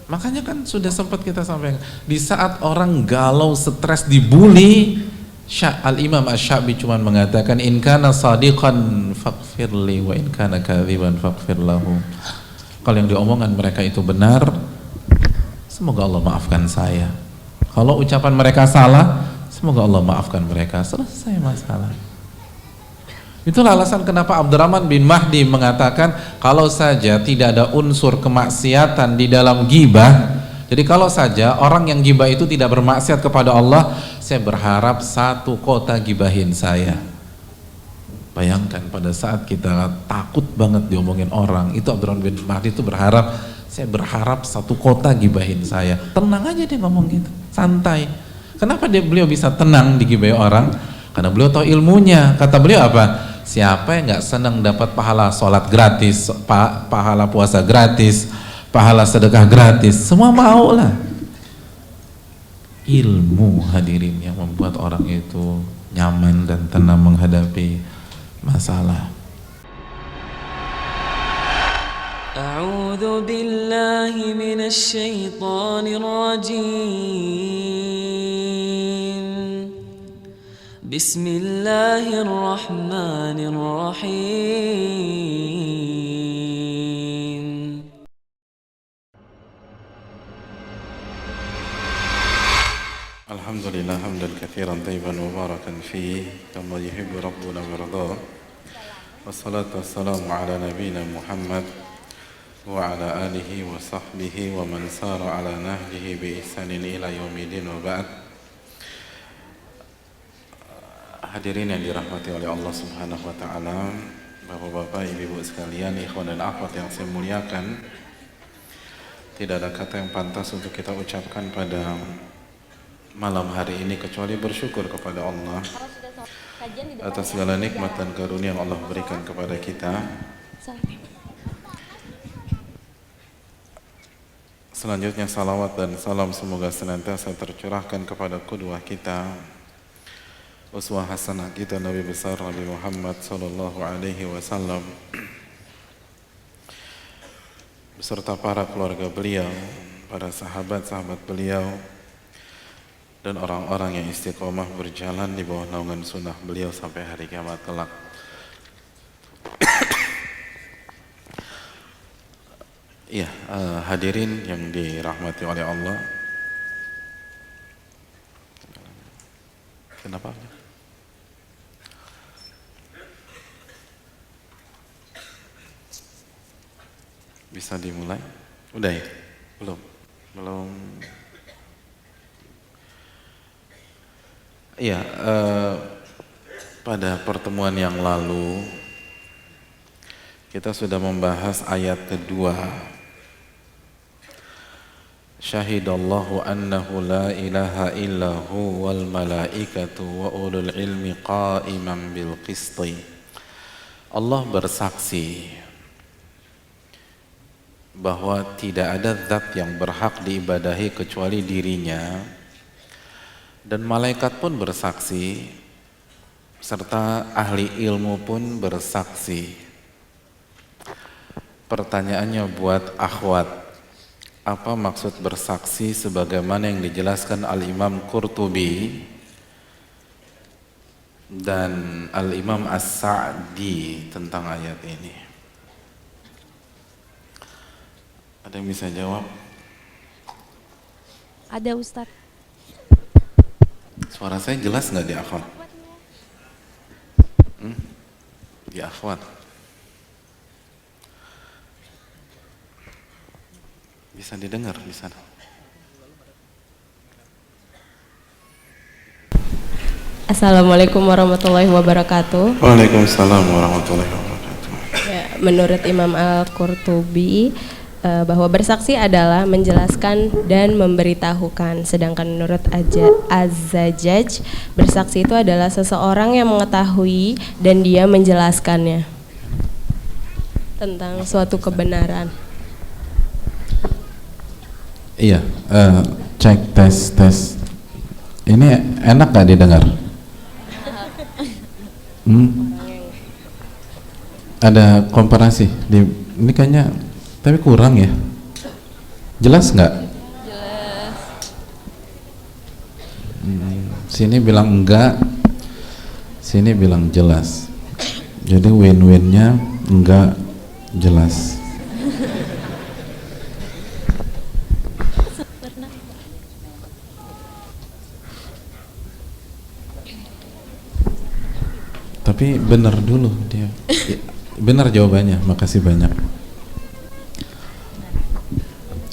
Makanya kan sudah sempat kita sampaikan, di saat orang galau, stres, dibully, Al-Imam Asy-Sya'bi cuma mengatakan, in kana sadiqan faghfirli wa in kana kadziban faghfir lahu. Kalau yang diomongan mereka itu benar, semoga Allah maafkan saya. Kalau ucapan mereka salah, semoga Allah maafkan mereka. Selesai masalah. Itulah alasan kenapa Abdurrahman bin Mahdi mengatakan, kalau saja tidak ada unsur kemaksiatan di dalam ghibah, jadi kalau saja orang yang ghibah itu tidak bermaksiat kepada Allah, saya berharap satu kota ghibahin saya. Bayangkan pada saat kita takut banget diomongin orang, itu Abdurrahman bin Mahdi itu berharap, saya berharap satu kota ghibahin saya. Tenang aja dia ngomong gitu, santai. Kenapa beliau bisa tenang digibahi orang? Karena beliau tahu ilmunya. Kata beliau apa? Siapa yang nggak senang dapat pahala sholat gratis, pahala puasa gratis, pahala sedekah gratis, semua mau lah. Ilmu hadirin yang membuat orang itu nyaman dan tenang menghadapi masalah. A'udzu billahi minasy syaithanir rajim. Bismillahirrahmanirrahim. Alhamdulillah hamdan katsiran thayyiban mubarakan fihi kama yuhibbu rabbuna wa yarda. Wassalatu wassalamu ala nabiyyina Muhammad wa ala alihi wa sahbihi wa man sara ala nahjihi bi ihsanin ila yaumil wa ba'd. Hadirin yang dirahmati oleh Allah Subhanahu wa taala, Bapak-bapak, Ibu-ibu sekalian, ikhwan dan akhwat yang saya muliakan. Tidak ada kata yang pantas untuk kita ucapkan pada malam hari ini kecuali bersyukur kepada Allah atas segala nikmat dan karunia yang Allah berikan kepada kita. Selanjutnya salawat dan salam semoga senantiasa tercurahkan kepada qudwah kita, uswah hasanah kita, Nabi besar Nabi Muhammad sallallahu alaihi wasallam beserta para keluarga beliau, para sahabat-sahabat beliau, dan orang-orang yang istiqomah berjalan di bawah naungan sunnah beliau sampai hari kiamat kelak. Iya, hadirin yang dirahmati oleh Allah. Kenapa? Bisa dimulai? Udah ya? Belum? Belum. Iya, pada pertemuan yang lalu kita sudah membahas ayat kedua. Syahidallahu annahu la ilaha illahu wal malaikatu wa ulul ilmi qa'iman bil qisti. Allah bersaksi bahwa tidak ada zat yang berhak diibadahi kecuali dirinya, dan malaikat pun bersaksi serta ahli ilmu pun bersaksi. Pertanyaannya buat akhwat, apa maksud bersaksi sebagaimana yang dijelaskan Al-Imam Qurtubi dan Al-Imam As-Sa'di tentang ayat ini? Ada yang bisa jawab? Ada, Ustadz. Suara saya jelas nggak di akhwat? Di akhwat bisa didengar di sana. Assalamualaikum warahmatullahi wabarakatuh. Waalaikumsalam warahmatullahi wabarakatuh. Ya, menurut Imam Al-Qurtubi, bahwa bersaksi adalah menjelaskan dan memberitahukan, sedangkan menurut Az-Zajjaj, bersaksi itu adalah seseorang yang mengetahui dan dia menjelaskannya tentang suatu kebenaran. Iya, cek tes. Ini enak gak didengar? Ada komparasi ini kayaknya, tapi kurang ya. Jelas nggak? Jelas. Sini bilang enggak, sini bilang jelas. Jadi win-winnya enggak jelas. Tapi benar dulu dia. Benar jawabannya, makasih banyak.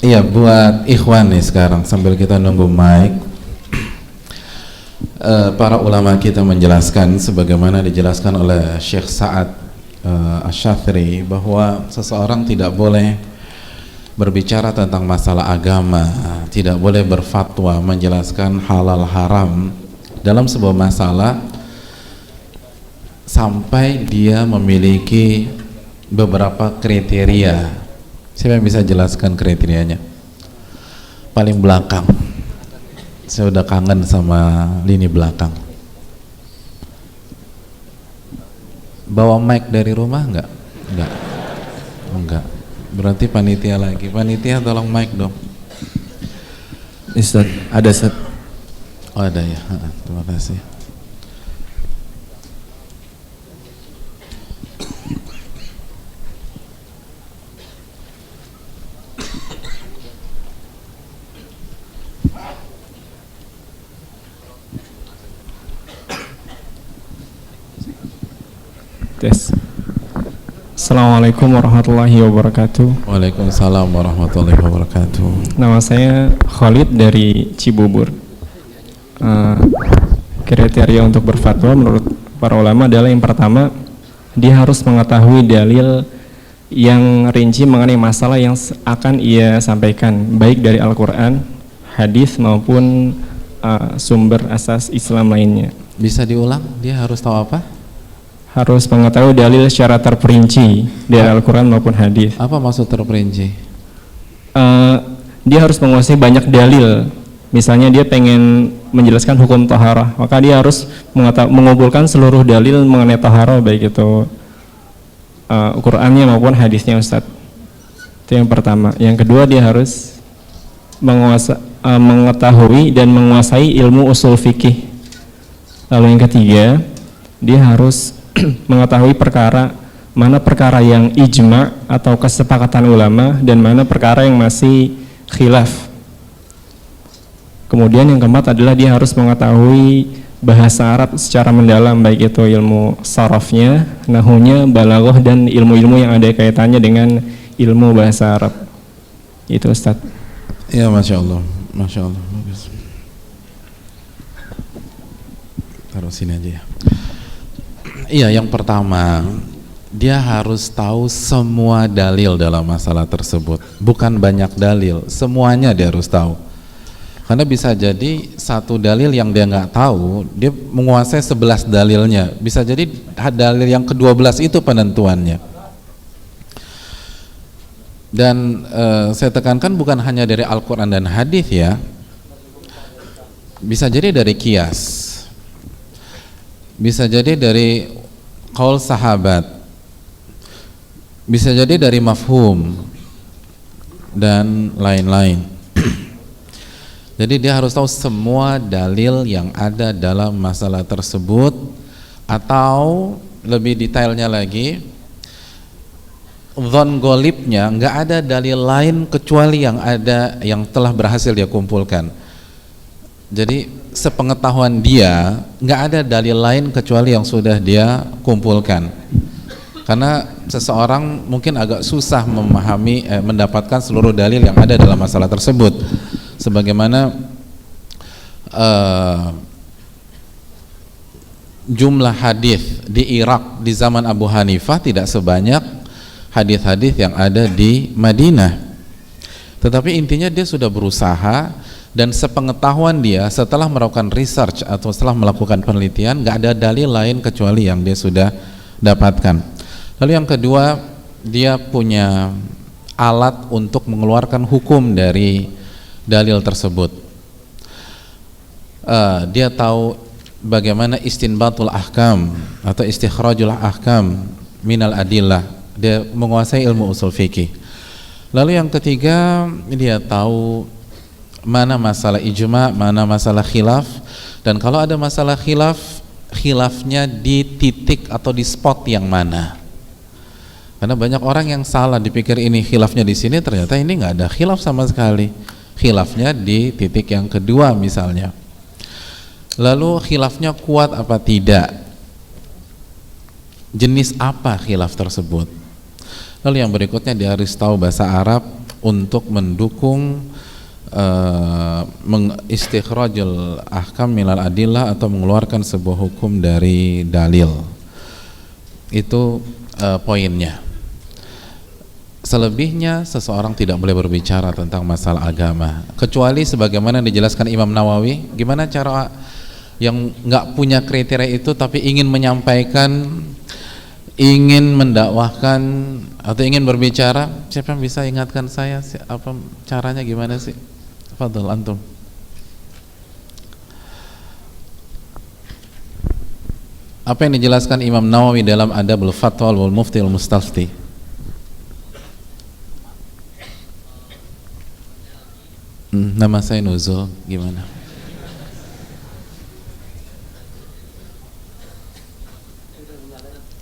Iya, buat ikhwan nih sekarang sambil kita nunggu mic. Para ulama kita menjelaskan sebagaimana dijelaskan oleh Syekh Sa'ad Asy-Syafiri bahwa seseorang tidak boleh berbicara tentang masalah agama, tidak boleh berfatwa menjelaskan halal haram dalam sebuah masalah sampai dia memiliki beberapa kriteria. Siapa yang bisa jelaskan kriterianya? Paling belakang. Saya udah kangen sama lini belakang. Bawa mic dari rumah enggak? Enggak. Enggak. Berarti panitia lagi. Panitia tolong mic dong. Ustaz, ada Ustaz. Oh ada ya. Terima kasih. Tes. Assalamualaikum warahmatullahi wabarakatuh. Waalaikumsalam warahmatullahi wabarakatuh. Nama saya Khalid dari Cibubur. Kriteria untuk berfatwa menurut para ulama adalah yang pertama, dia harus mengetahui dalil yang rinci mengenai masalah yang akan ia sampaikan, baik dari Al-Quran, hadis maupun sumber asas Islam lainnya. Bisa diulang? Dia harus tahu apa? Harus mengetahui dalil secara terperinci dari Al-Quran maupun hadis. Apa maksud terperinci? Dia harus menguasai banyak dalil. Misalnya dia pengen menjelaskan hukum taharah, maka dia harus mengumpulkan seluruh dalil mengenai taharah, baik itu Qurannya maupun hadisnya, Ustadz. Itu yang pertama. Yang kedua, dia harus mengetahui dan menguasai ilmu usul fikih. Lalu yang ketiga, dia harus mengetahui mana perkara yang ijma atau kesepakatan ulama dan mana perkara yang masih khilaf. Kemudian yang keempat adalah dia harus mengetahui bahasa Arab secara mendalam, baik itu ilmu sarafnya, nahunya, balaghah, dan ilmu-ilmu yang ada kaitannya dengan ilmu bahasa Arab. Itu Ustaz. Ya, Masya Allah, Masya Allah. Bagus. Taruh sini aja ya. Iya, yang pertama, dia harus tahu semua dalil dalam masalah tersebut. Bukan banyak dalil, semuanya dia harus tahu. Karena bisa jadi satu dalil yang dia nggak tahu, dia menguasai 11 dalilnya. Bisa jadi dalil yang ke-12 itu penentuannya. Dan saya tekankan bukan hanya dari Al-Quran dan hadis ya. Bisa jadi dari qiyas. Bisa jadi dari qaul sahabat, bisa jadi dari mafhum dan lain-lain. Jadi dia harus tahu semua dalil yang ada dalam masalah tersebut, atau lebih detailnya lagi, dzon golibnya nggak ada dalil lain kecuali yang ada yang telah berhasil dia kumpulkan. Jadi sepengetahuan dia nggak ada dalil lain kecuali yang sudah dia kumpulkan. Karena seseorang mungkin agak susah memahami, mendapatkan seluruh dalil yang ada dalam masalah tersebut. Sebagaimana jumlah hadis di Irak di zaman Abu Hanifah tidak sebanyak hadis-hadis yang ada di Madinah. Tetapi intinya dia sudah berusaha, dan sepengetahuan dia setelah melakukan research atau setelah melakukan penelitian, nggak ada dalil lain kecuali yang dia sudah dapatkan. Lalu yang kedua, dia punya alat untuk mengeluarkan hukum dari dalil tersebut. Dia tahu bagaimana istinbatul ahkam atau istikhrajul ahkam minal adillah. Dia menguasai ilmu usul fikih. Lalu yang ketiga, dia tahu mana masalah ijma, mana masalah khilaf, dan kalau ada masalah khilaf, khilafnya di titik atau di spot yang mana. Karena banyak orang yang salah, dipikir ini khilafnya di sini, ternyata ini nggak ada khilaf sama sekali. Khilafnya di titik yang kedua misalnya. Lalu khilafnya kuat apa tidak? Jenis apa khilaf tersebut? Lalu yang berikutnya, dia harus tahu bahasa Arab untuk mendukung mengistikhrajul ahkam minal adillah, atau mengeluarkan sebuah hukum dari dalil. Itu poinnya. Selebihnya seseorang tidak boleh berbicara tentang masalah agama, kecuali sebagaimana dijelaskan Imam Nawawi. Gimana cara yang nggak punya kriteria itu tapi ingin menyampaikan, ingin mendakwahkan atau ingin berbicara? Siapa yang bisa ingatkan saya apa caranya, gimana sih? Fadhal antum. Apa yang dijelaskan Imam Nawawi dalam Adabul Fatwa wal Mufti wal Mustafti? Nama saya Nuzul, gimana?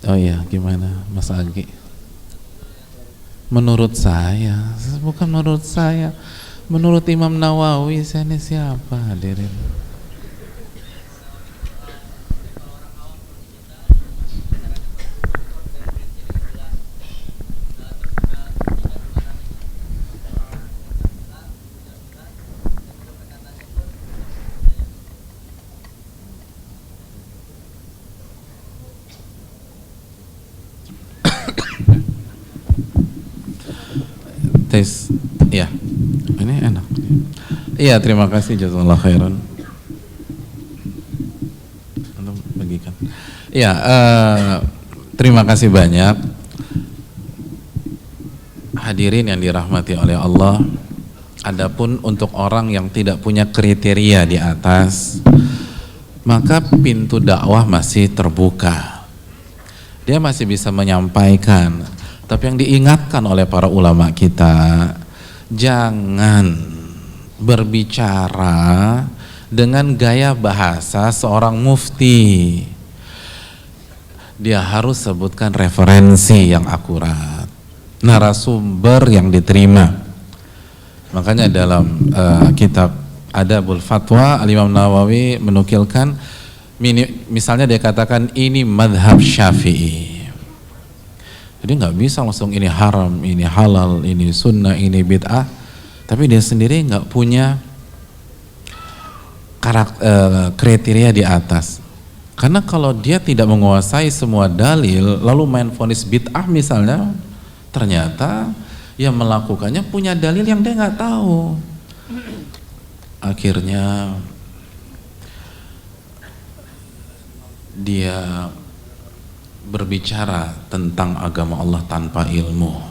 Oh iya, gimana Mas Agi? Menurut saya, bukan menurut saya, menurut Imam Nawawi. Saya ini siapa hadirin? Tes, ya, ini enak. Iya, terima kasih, jazakallahu khairan. Untuk bagikan. Iya, terima kasih banyak. Hadirin yang dirahmati oleh Allah. Adapun untuk orang yang tidak punya kriteria di atas, maka pintu dakwah masih terbuka. Dia masih bisa menyampaikan. Tapi yang diingatkan oleh para ulama kita, jangan berbicara dengan gaya bahasa seorang mufti. Dia harus sebutkan referensi yang akurat, narasumber yang diterima. Makanya dalam kitab Adabul Fatwa, Al-Imam Nawawi menukilkan, misalnya dia katakan ini madhab Syafi'i. Jadi nggak bisa langsung ini haram, ini halal, ini sunnah, ini bid'ah. Tapi dia sendiri nggak punya kriteria di atas. Karena kalau dia tidak menguasai semua dalil, lalu main vonis bid'ah misalnya, ternyata yang melakukannya punya dalil yang dia nggak tahu. Akhirnya dia berbicara tentang agama Allah tanpa ilmu,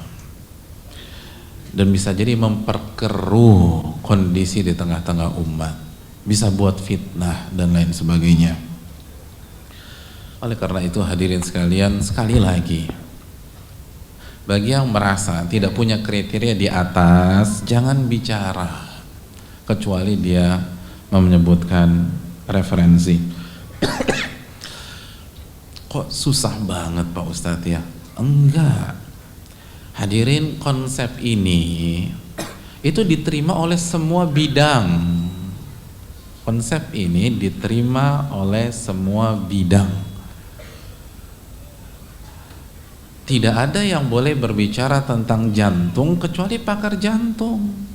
dan bisa jadi memperkeruh kondisi di tengah-tengah umat, bisa buat fitnah dan lain sebagainya. Oleh karena itu hadirin sekalian, sekali lagi, bagi yang merasa tidak punya kriteria di atas, jangan bicara kecuali dia menyebutkan referensi. Kok susah banget Pak Ustadz ya? Enggak. Hadirin, konsep ini itu diterima oleh semua bidang. Konsep ini diterima oleh semua bidang. Tidak ada yang boleh berbicara tentang jantung kecuali pakar jantung.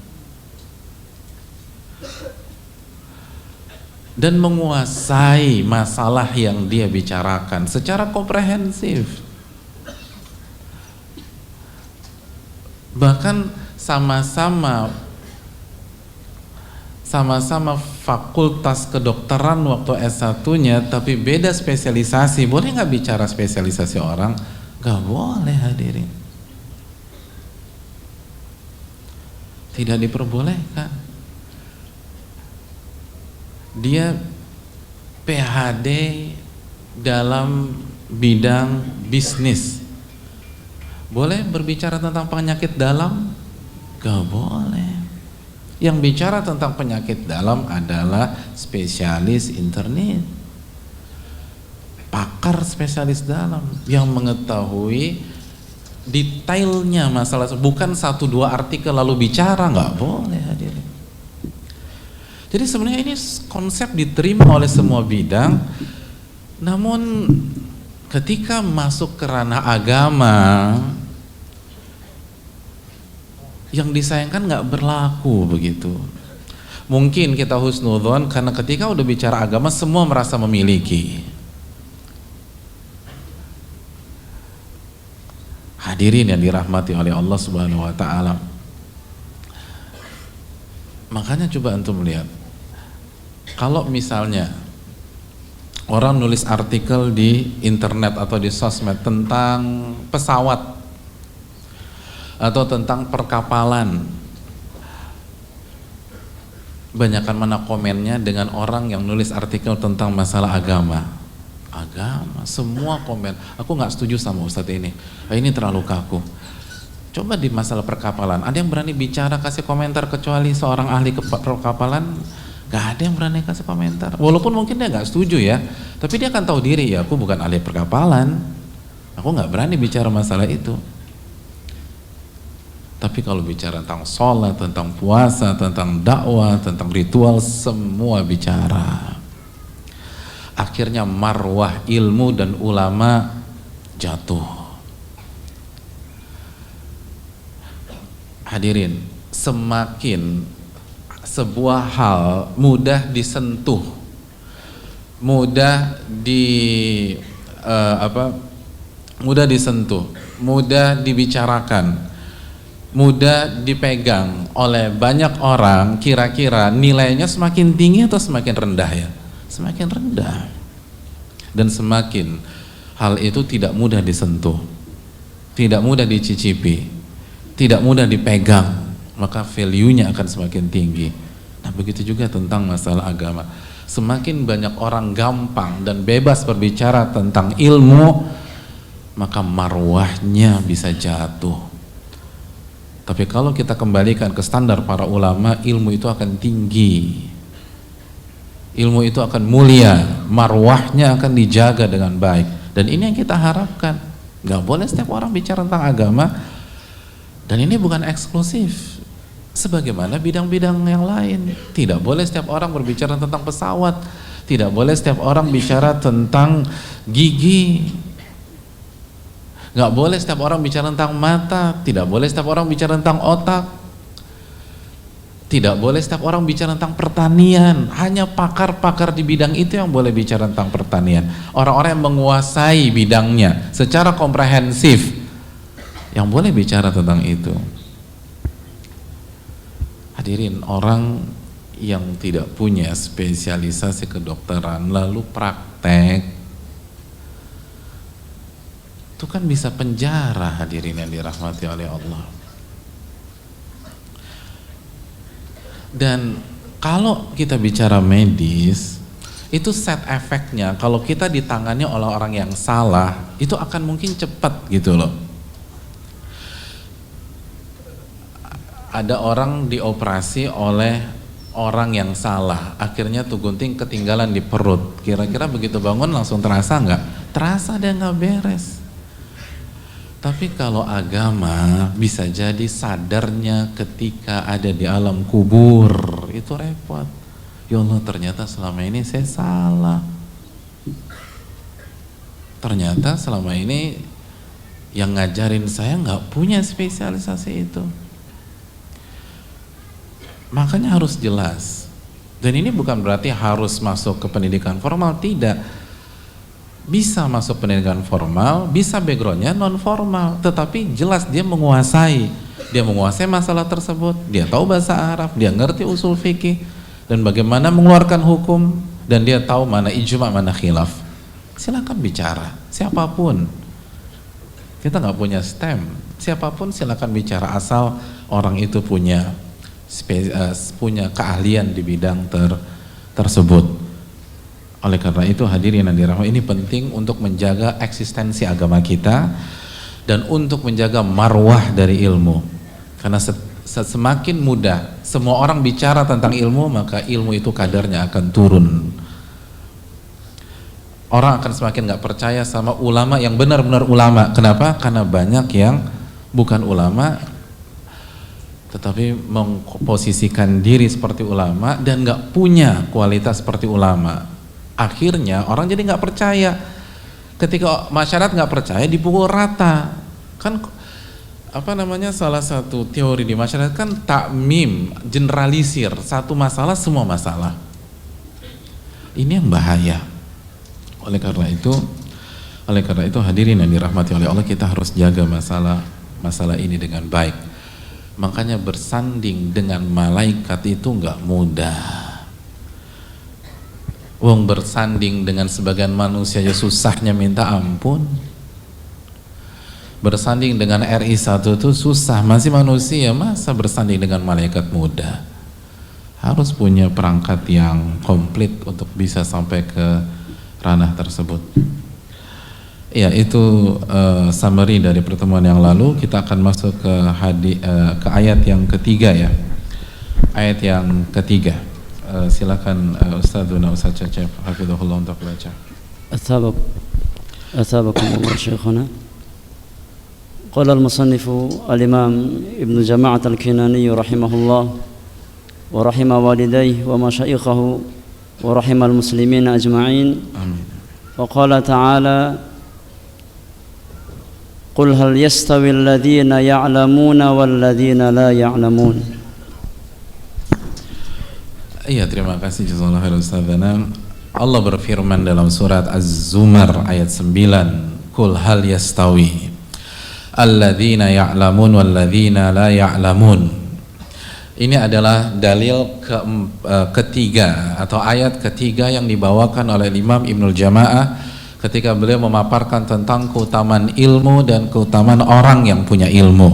Dan menguasai masalah yang dia bicarakan secara komprehensif. Bahkan sama-sama fakultas kedokteran waktu S1-nya, tapi beda spesialisasi. Boleh nggak bicara spesialisasi orang? Nggak boleh hadirin. Tidak diperbolehkan. Dia PhD dalam bidang bisnis, boleh berbicara tentang penyakit dalam? Gak boleh. Yang bicara tentang penyakit dalam adalah spesialis internet, pakar spesialis dalam yang mengetahui detailnya masalah, bukan 1-2 artikel lalu bicara. Nggak boleh hadirin. Jadi sebenarnya ini konsep diterima oleh semua bidang, namun ketika masuk ke ranah agama, yang disayangkan nggak berlaku begitu. Mungkin kita husnudzon karena ketika udah bicara agama semua merasa memiliki. Hadirin yang dirahmati oleh Allah Subhanahu wa taala. Makanya coba antum lihat. Kalau misalnya orang nulis artikel di internet atau di sosmed tentang pesawat atau tentang perkapalan, banyakkan mana komennya dengan orang yang nulis artikel tentang masalah agama. Semua komen, aku nggak setuju sama Ustadz ini terlalu kaku. Coba di masalah perkapalan, ada yang berani bicara kasih komentar kecuali seorang ahli perkapalan? Gak ada yang berani kasih komentar. Walaupun mungkin dia nggak setuju ya, tapi dia akan tahu diri, ya aku bukan ahli perkapalan, aku nggak berani bicara masalah itu. Tapi kalau bicara tentang sholat, tentang puasa, tentang dakwah, tentang ritual, semua bicara. Akhirnya marwah ilmu dan ulama jatuh. Hadirin, semakin sebuah hal mudah disentuh, mudah dibicarakan, mudah dipegang oleh banyak orang, kira-kira nilainya semakin tinggi atau semakin rendah ya? Semakin rendah. Dan semakin hal itu tidak mudah disentuh, tidak mudah dicicipi, tidak mudah dipegang, maka value-nya akan semakin tinggi. Nah begitu juga tentang masalah agama. Semakin banyak orang gampang dan bebas berbicara tentang ilmu, maka marwahnya bisa jatuh. Tapi kalau kita kembalikan ke standar para ulama, ilmu itu akan tinggi, ilmu itu akan mulia, marwahnya akan dijaga dengan baik. Dan ini yang kita harapkan. Gak boleh setiap orang bicara tentang agama, dan ini bukan eksklusif sebagaimana bidang-bidang yang lain. Tidak boleh setiap orang berbicara tentang pesawat, tidak boleh setiap orang bicara tentang gigi, nggak boleh setiap orang bicara tentang mata, tidak boleh setiap orang bicara tentang otak, tidak boleh setiap orang bicara tentang pertanian. Hanya pakar-pakar di bidang itu yang boleh bicara tentang pertanian, orang-orang yang menguasai bidangnya secara komprehensif yang boleh bicara tentang itu. Hadirin, orang yang tidak punya spesialisasi kedokteran lalu praktek, itu kan bisa penjara, hadirin yang dirahmati oleh Allah. Dan kalau kita bicara medis, itu set efeknya kalau kita ditangani oleh orang yang salah, itu akan mungkin cepat gitu loh. Ada orang dioperasi oleh orang yang salah, akhirnya tuh gunting ketinggalan di perut. Kira-kira begitu bangun langsung terasa nggak? Terasa, dia nggak beres. Tapi kalau agama bisa jadi sadarnya ketika ada di alam kubur, itu repot. Ya Allah, ternyata selama ini saya salah. Ternyata selama ini yang ngajarin saya nggak punya spesialisasi itu. Makanya harus jelas. Dan ini bukan berarti harus masuk ke pendidikan formal, tidak. Bisa masuk pendidikan formal, bisa backgroundnya non formal, tetapi jelas dia menguasai masalah tersebut, dia tahu bahasa Arab, dia ngerti usul fikih dan bagaimana mengeluarkan hukum, dan dia tahu mana ijma, mana khilaf. Silakan bicara, siapapun. Kita nggak punya stem, siapapun silakan bicara asal orang itu punya keahlian di bidang tersebut. Oleh karena itu hadirin yang dirahmati, ini penting untuk menjaga eksistensi agama kita dan untuk menjaga marwah dari ilmu. Karena semakin mudah semua orang bicara tentang ilmu, maka ilmu itu kadarnya akan turun. Orang akan semakin nggak percaya sama ulama yang benar-benar ulama. Kenapa? Karena banyak yang bukan ulama tetapi memposisikan diri seperti ulama dan nggak punya kualitas seperti ulama. Akhirnya orang jadi nggak percaya. Ketika masyarakat nggak percaya, dipukul rata. Kan apa namanya, salah satu teori di masyarakat kan takmim, generalisir, satu masalah semua masalah. Ini yang bahaya. Oleh karena itu hadirin yang dirahmati oleh Allah, kita harus jaga masalah ini dengan baik. Makanya bersanding dengan malaikat itu nggak mudah. Wong bersanding dengan sebagian manusia ya susahnya minta ampun. Bersanding dengan RI1 itu susah, masih manusia, masa bersanding dengan malaikat mudah. Harus punya perangkat yang komplit untuk bisa sampai ke ranah tersebut. Ya, itu summary dari pertemuan yang lalu. Kita akan masuk ke ayat yang ketiga ya. Ayat yang ketiga. Silakan Ustaz Cecep hafizahullah untuk baca. أثابكم الله شيخنا. قال المصنف الإمام ابن جماعة الكناني رحمه الله ورحم والديه ومشايخه ورحم المسلمين أجمعين. Amin. وقال تعالى قل هل يستوي الذين يعلمون والذين لا يعلمون. Iya, terima kasih jazakallahu khairan Ustazana. Allah berfirman dalam surat Az-Zumar ayat 9, Qul hal yastawi alladzina ya'lamun walladzina la ya'lamun. Ini adalah dalil ketiga atau ayat ketiga yang dibawakan oleh Imam Ibnul Jamaah ketika beliau memaparkan tentang keutamaan ilmu dan keutamaan orang yang punya ilmu.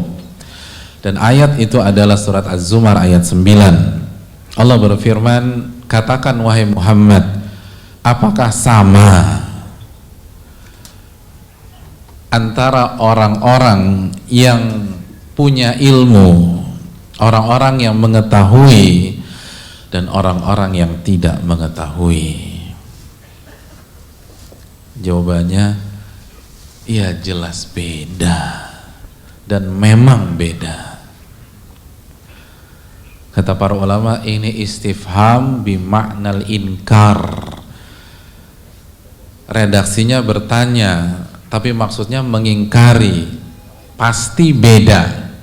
Dan ayat itu adalah surat Az-Zumar ayat 9. Allah berfirman, katakan wahai Muhammad, apakah sama antara orang-orang yang punya ilmu, orang-orang yang mengetahui, dan orang-orang yang tidak mengetahui? Jawabannya, ya jelas beda, dan memang beda. Kata para ulama, ini istifham bimaknal inkar. Redaksinya bertanya, tapi maksudnya mengingkari. Pasti beda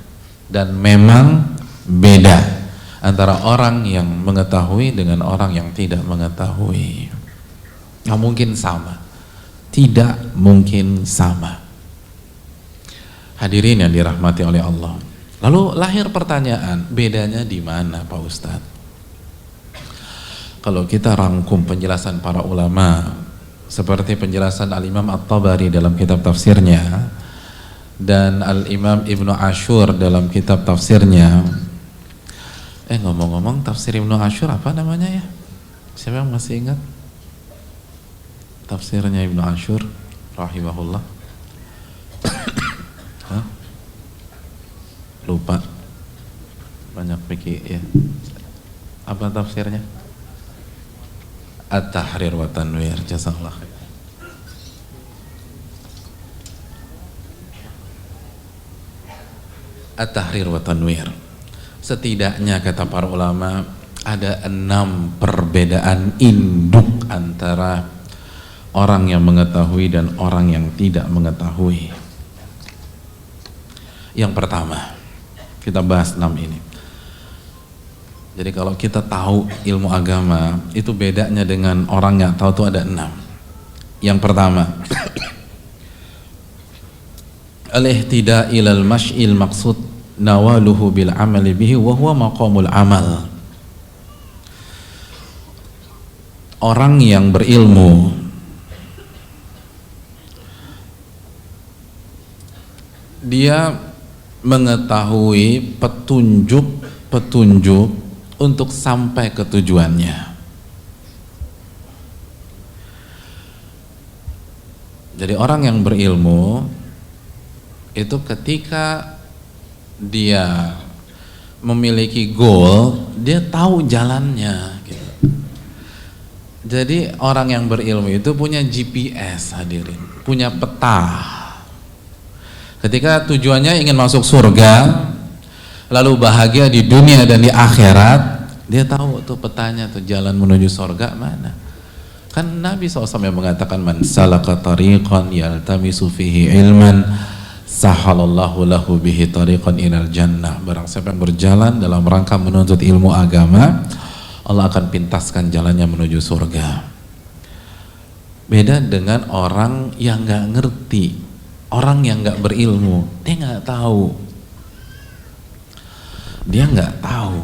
dan memang beda antara orang yang mengetahui dengan orang yang tidak mengetahui. Nggak mungkin sama, tidak mungkin sama. Hadirin yang dirahmati oleh Allah. Lalu lahir pertanyaan, bedanya di mana Pak Ustadz? Kalau kita rangkum penjelasan para ulama, seperti penjelasan Al-Imam At-Tabari dalam kitab tafsirnya, dan Al-Imam Ibnu Ashur dalam kitab tafsirnya. Ngomong-ngomong, tafsir Ibnu Ashur apa namanya ya? Siapa yang masih ingat? Tafsirnya Ibnu Ashur rahimahullah. Lupa, banyak pikir ya. Apa tafsirnya? At-Tahrir wa Tanwir. Jazakallah khair. At-Tahrir wa Tanwir. Setidaknya kata para ulama ada 6 perbedaan induk antara orang yang mengetahui dan orang yang tidak mengetahui. Yang pertama, kita bahas 6 ini. Jadi kalau kita tahu ilmu agama, itu bedanya dengan orang yang tahu itu ada 6. Yang pertama, al-ihtida ilal mash'il maqsud nawaluhu bil amali bihi wa huwa maqamul amal. Orang yang berilmu dia mengetahui petunjuk untuk sampai ke tujuannya. Jadi orang yang berilmu itu ketika dia memiliki goal, dia tahu jalannya gitu. Jadi orang yang berilmu itu punya GPS, hadirin, punya peta. Ketika tujuannya ingin masuk surga, lalu bahagia di dunia dan di akhirat, dia tahu tuh petanya tuh jalan menuju surga mana. Kan Nabi SAW yang mengatakan, man salaka tariqan yaltamisu fihi ilman sahalallahu lahu bihi tariqan ilal jannah. Barang siapa yang berjalan dalam rangka menuntut ilmu agama, Allah akan pintaskan jalannya menuju surga. Beda dengan orang yang nggak ngerti, orang yang nggak berilmu, dia nggak tahu,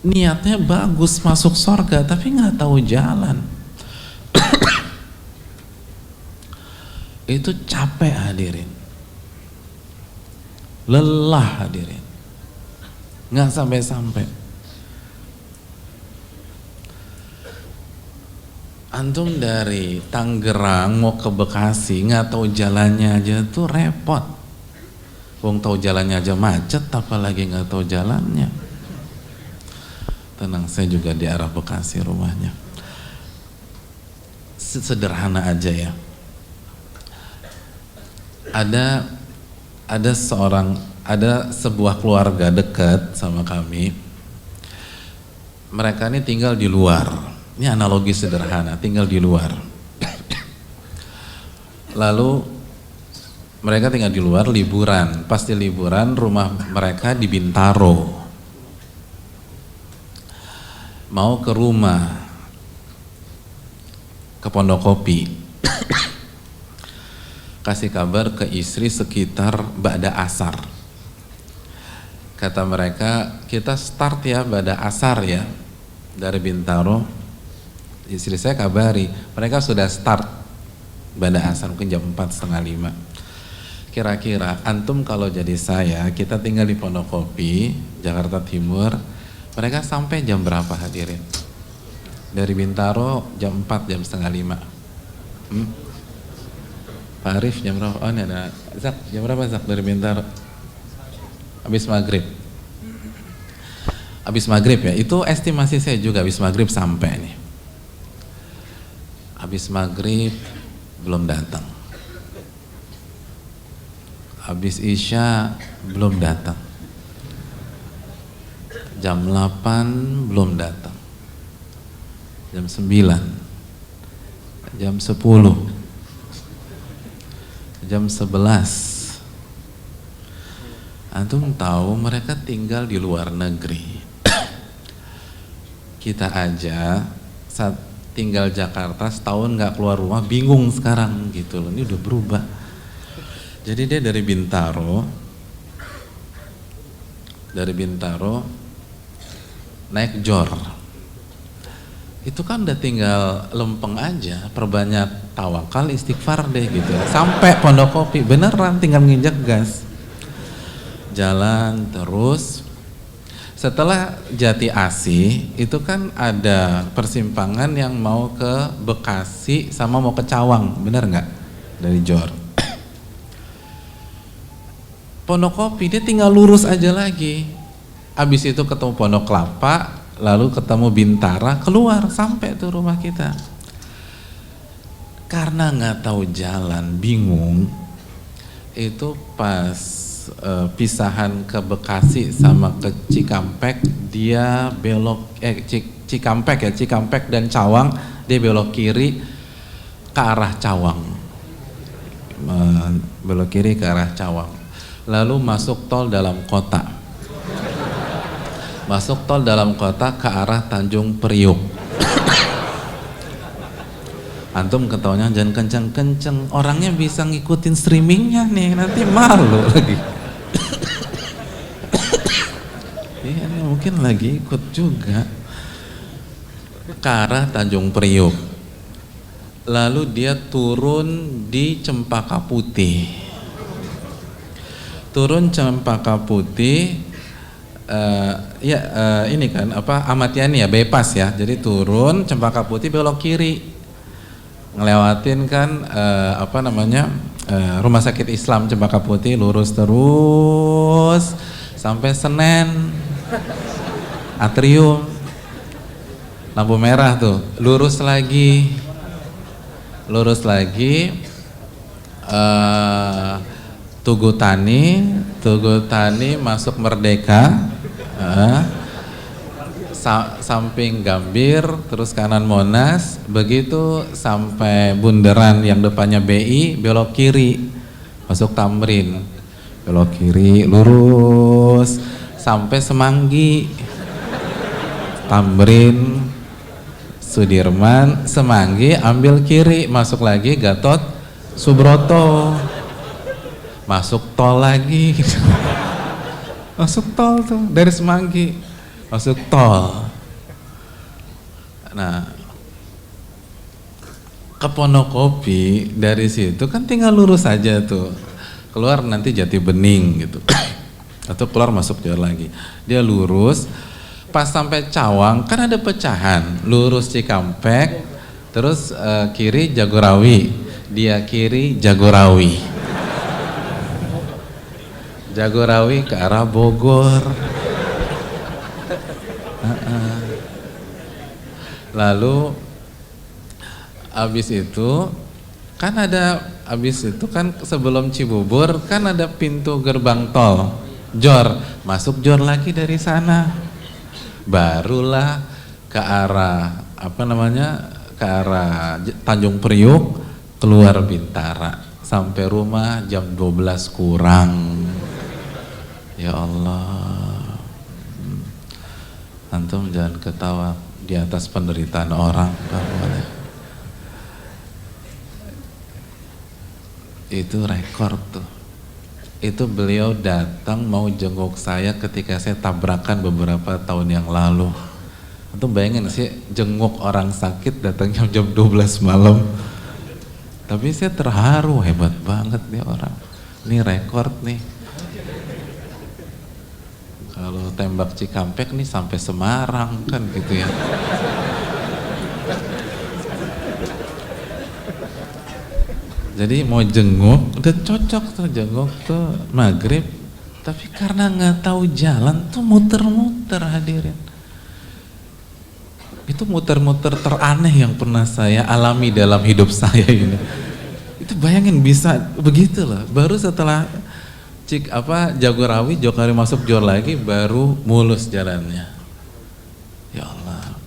niatnya bagus masuk surga tapi nggak tahu jalan. Itu capek, hadirin, lelah, hadirin, nggak sampai-sampai. Antum dari Tangerang mau ke Bekasi nggak tahu jalannya aja tuh repot. Wong tahu jalannya aja macet, apalagi nggak tahu jalannya. Tenang, saya juga di arah Bekasi rumahnya. Sederhana aja ya. Ada sebuah keluarga dekat sama kami. Mereka ini tinggal di luar. Ini analogi sederhana, tinggal di luar. Lalu mereka tinggal di luar liburan. Pasti liburan, rumah mereka di Bintaro. Mau ke rumah, ke Pondokopi, kasih kabar ke istri sekitar ba'da asar. Kata mereka, kita start ya ba'da asar ya, dari Bintaro. Istri saya kabari, mereka sudah start ba'da asar mungkin jam 4:30. Kira-kira antum kalau jadi saya, kita tinggal di Pondokopi, Jakarta Timur, mereka sampai jam berapa, hadirin? Dari Bintaro jam 4, jam 4:30. Pak Arif jam berapa? Oh ini ada Zak, jam berapa Zak dari Bintaro? Habis maghrib. Habis maghrib ya, itu estimasi saya juga habis maghrib sampai nih. Habis maghrib belum datang. Habis isya belum datang. Jam 8 belum datang. Jam 9. Jam 10. Jam 11. Antum tahu mereka tinggal di luar negeri. Kita aja saat tinggal Jakarta setahun nggak keluar rumah bingung sekarang gitu loh, ini udah berubah. Jadi dia dari Bintaro naik Jor, itu kan udah tinggal lempeng aja, perbanyak tawakal istighfar deh gitu, sampai Pondokopi beneran tinggal nginjak gas, jalan terus. Setelah Jati Asih itu kan ada persimpangan yang mau ke Bekasi sama mau ke Cawang, bener nggak? Dari Jor. Pondokopi dia tinggal lurus aja lagi. Abis itu ketemu Pondok Kelapa, lalu ketemu Bintara, keluar sampai tuh rumah kita. Karena nggak tahu jalan, bingung. Itu pas pisahan ke Bekasi sama ke Cikampek, dia belok Cikampek dan Cawang, dia belok kiri ke arah Cawang, belok kiri ke arah Cawang, lalu masuk tol dalam kota, ke arah Tanjung Priuk. Antum ketawanya jangan kenceng-kenceng, orangnya bisa ngikutin streamingnya nih, nanti malu lagi. Iya, mungkin lagi ikut juga. Ke arah Tanjung Priuk. Lalu dia turun di Cempaka Putih. Ini kan Ahmad Yani ya, bypass ya. Jadi turun Cempaka Putih belok kiri. Ngelewatin kan Rumah Sakit Islam Cempaka Putih, lurus terus sampai Senen, Atrium, lampu merah tuh, lurus lagi, Tugu Tani masuk Merdeka, samping Gambir, terus kanan Monas, begitu sampai bundaran yang depannya BI, belok kiri, masuk Tamrin, belok kiri, lurus, sampai Semanggi, Tamrin, Sudirman, Semanggi, ambil kiri, masuk lagi Gatot Subroto, masuk tol lagi, masuk tol tuh dari Semanggi, masuk tol. Nah, ke Pondokopi dari situ kan tinggal lurus aja tuh, keluar nanti Jati Bening gitu, atau keluar masuk jalan lagi, dia lurus. Pas sampai Cawang kan ada pecahan, lurus Cikampek, terus kiri Jagorawi, dia kiri Jagorawi, Jagorawi ke arah Bogor. Lalu abis itu kan sebelum Cibubur kan ada pintu gerbang tol Jor, masuk Jor lagi dari sana. Barulah ke arah ke arah Tanjung Priuk, keluar Bintara, sampai rumah jam 12 kurang. Ya Allah, antum jangan ketawa di atas penderitaan orang, gak boleh. Itu rekor tuh. Itu beliau datang mau jenguk saya ketika saya tabrakan beberapa tahun yang lalu. Itu bayangin sih, jenguk orang sakit datang jam 12 malam. Tapi saya terharu, hebat banget nih orang. Ini rekor nih. Kalau tembak Cikampek nih sampai Semarang kan gitu ya. Jadi mau jenguk, udah cocok tuh jenguk tuh maghrib, tapi karena nggak tahu jalan tuh muter-muter hadirin. Itu muter-muter teraneh yang pernah saya alami dalam hidup saya ini. Itu bayangin bisa begitu loh. Baru setelah Jagorawi masuk Jor lagi, baru mulus jalannya. Ya Allah.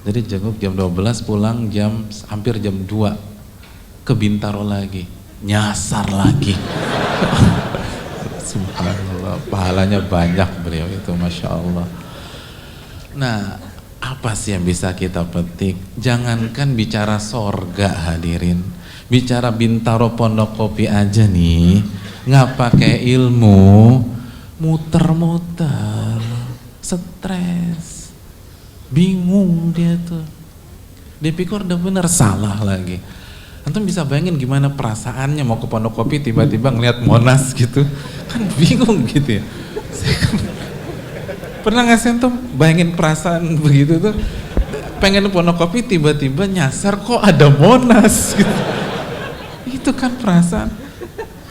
Jadi jenguk jam 12, pulang hampir jam 2. Ke Bintaro lagi, nyasar lagi. Subhanallah, pahalanya banyak beliau itu, Masya Allah. Nah, apa sih yang bisa kita petik? Jangankan bicara sorga hadirin, bicara Bintaro Pondokopi aja nih, nggak pakai ilmu, muter-muter, stres, bingung dia tuh. Dipikir udah bener, salah lagi. Antum bisa bayangin gimana perasaannya mau ke Pondokopi tiba-tiba ngeliat Monas gitu, kan bingung gitu ya. Pernah nggak sih antum bayangin perasaan begitu tuh, pengen Pondokopi tiba-tiba nyasar kok ada Monas gitu. Itu kan perasaan.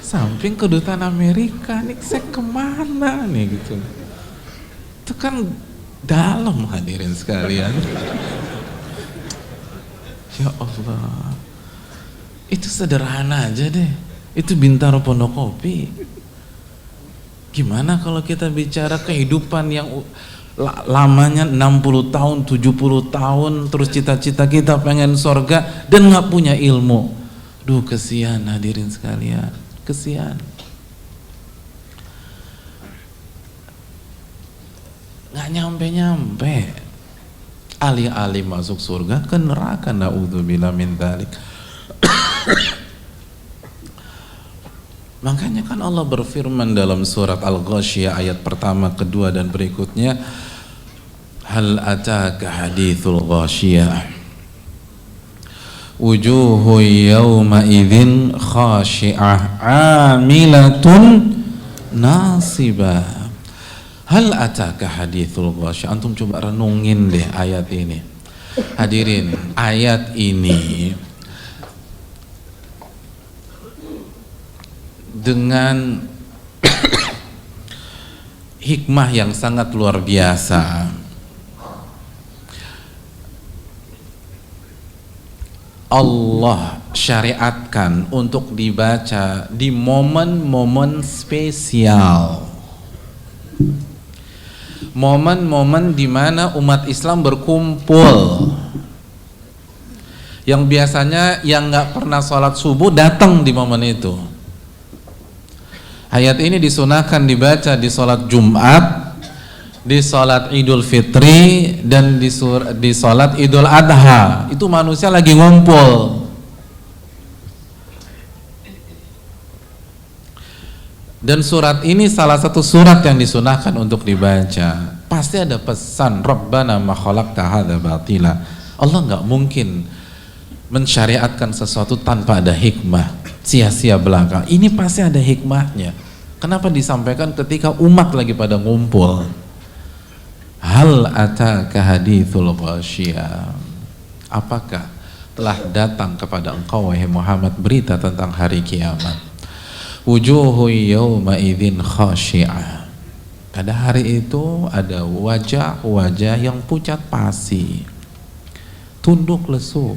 Samping kedutaan Amerika nih, saya kemana nih gitu. Itu kan dalam hadirin sekalian. Ya Allah. Itu sederhana aja deh, itu Bintaro Pondokopi. Gimana kalau kita bicara kehidupan yang lamanya 60 tahun, 70 tahun, terus cita-cita kita pengen sorga dan nggak punya ilmu. Duh, kesian hadirin sekalian, kesian. Nggak nyampe-nyampe. Alih-alih masuk surga ke neraka, na'udzubillah min dzalik. Makanya kan Allah berfirman dalam surat Al-Ghasyiyah ayat pertama, kedua dan berikutnya, hal ataka hadithul ghasyiyah wujuhu yawma idzin khashi'ah amilatun nasibah. Hal ataka hadithul ghasyiyah. Antum coba renungin deh ayat ini hadirin. Ayat ini dengan hikmah yang sangat luar biasa. Allah syariatkan untuk dibaca di momen-momen spesial, momen-momen di mana umat Islam berkumpul, yang biasanya yang nggak pernah sholat subuh datang di momen itu. Ayat ini disunahkan dibaca di sholat Jumat, di sholat Idul Fitri, dan di sholat Idul Adha. Itu manusia lagi ngumpul. Dan surat ini salah satu surat yang disunahkan untuk dibaca. Pasti ada pesan, Rabbana ma khalaqta hadza batila. Allah nggak mungkin mensyariatkan sesuatu tanpa ada hikmah, sia-sia belaka. Ini pasti ada hikmahnya. Kenapa disampaikan ketika umat lagi pada ngumpul? Hal ataka hadithul ghasyiyah. Apakah telah datang kepada engkau wahai Muhammad berita tentang hari kiamat? Wujuhu yawma idzin khasyi'ah. Pada hari itu ada wajah-wajah yang pucat pasi, tunduk lesu.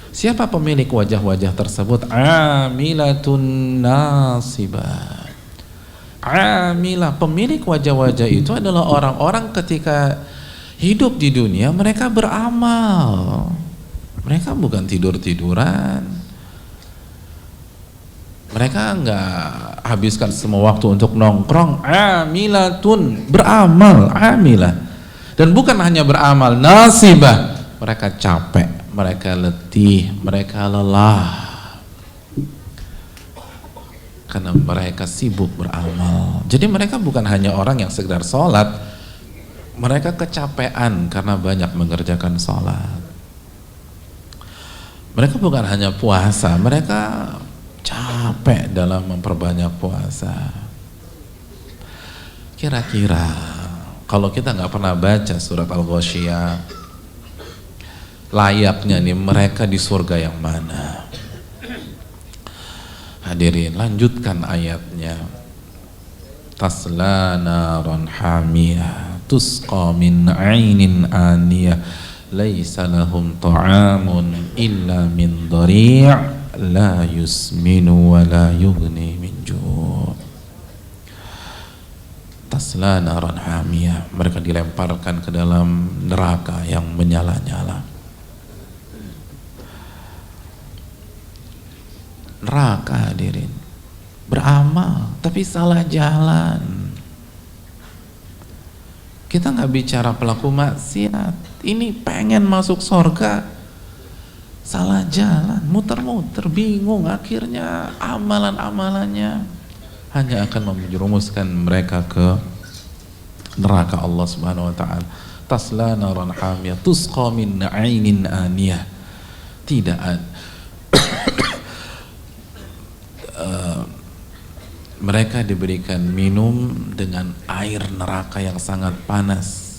Siapa pemilik wajah-wajah tersebut? Amilatun nasibah. Amilah, pemilik wajah-wajah itu adalah orang-orang ketika hidup di dunia mereka beramal. Mereka bukan tidur-tiduran. Mereka enggak habiskan semua waktu untuk nongkrong. Amilatun, beramal, amilah. Dan bukan hanya beramal, nasibah. Mereka capek, mereka letih, mereka lelah. Karena mereka sibuk beramal. Jadi mereka bukan hanya orang yang sekedar sholat, mereka kecapean karena banyak mengerjakan sholat. Mereka bukan hanya puasa, mereka capek dalam memperbanyak puasa. Kira-kira kalau kita nggak pernah baca surat Al-Ghasyiyah, layaknya nih mereka di surga yang mana? Hadirin, lanjutkan ayatnya. Tasla naran hamiyah tusqa min ainin aniyah laisa lahum ta'amun illa min dhari' la yusminu wa la yughni min ju'. Tasla naran hamiyah, mereka dilemparkan ke dalam neraka yang menyala-nyala. Neraka, hadirin, beramal tapi salah jalan. Kita nggak bicara pelaku maksiat, ini pengen masuk surga, salah jalan, muter-muter, bingung, akhirnya amalan-amalannya hanya akan menjerumuskan mereka ke neraka Allah Subhanahu wa taala. Tasla naran hamiyah tusqa min 'ainin aniyah. Tidak ada mereka diberikan minum dengan air neraka yang sangat panas.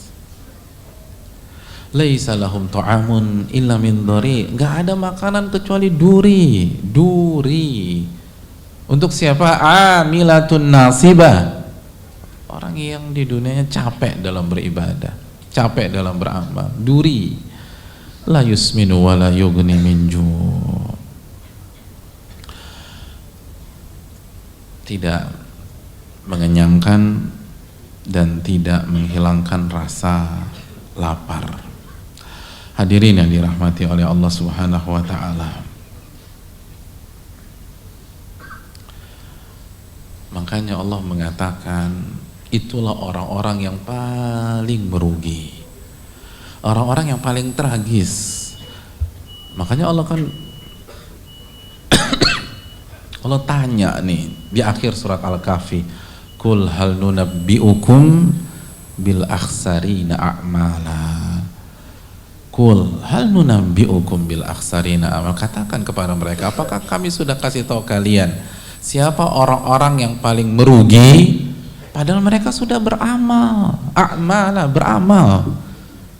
Laisa lahum ta'amun illa min dhari. Enggak ada makanan kecuali duri. Duri. Untuk siapa? Amilatun nasibah. Orang yang di dunianya capek dalam beribadah, capek dalam beramal. Duri. La yusminu wa la yughni min ju'. Tidak mengenyangkan dan tidak menghilangkan rasa lapar. Hadirin yang dirahmati oleh Allah Subhanahu wa taala. Makanya Allah mengatakan, itulah orang-orang yang paling merugi, orang-orang yang paling tragis. Makanya Allah kan Allah tanya nih di akhir surat Al-Kahfi, Kul hal nunabbi'ukum bil akhsarina a'mala. Kul hal nunabbi'ukum bil akhsarina a'mala. Katakan kepada mereka, apakah kami sudah kasih tahu kalian siapa orang-orang yang paling merugi? Padahal mereka sudah beramal. A'mala, beramal.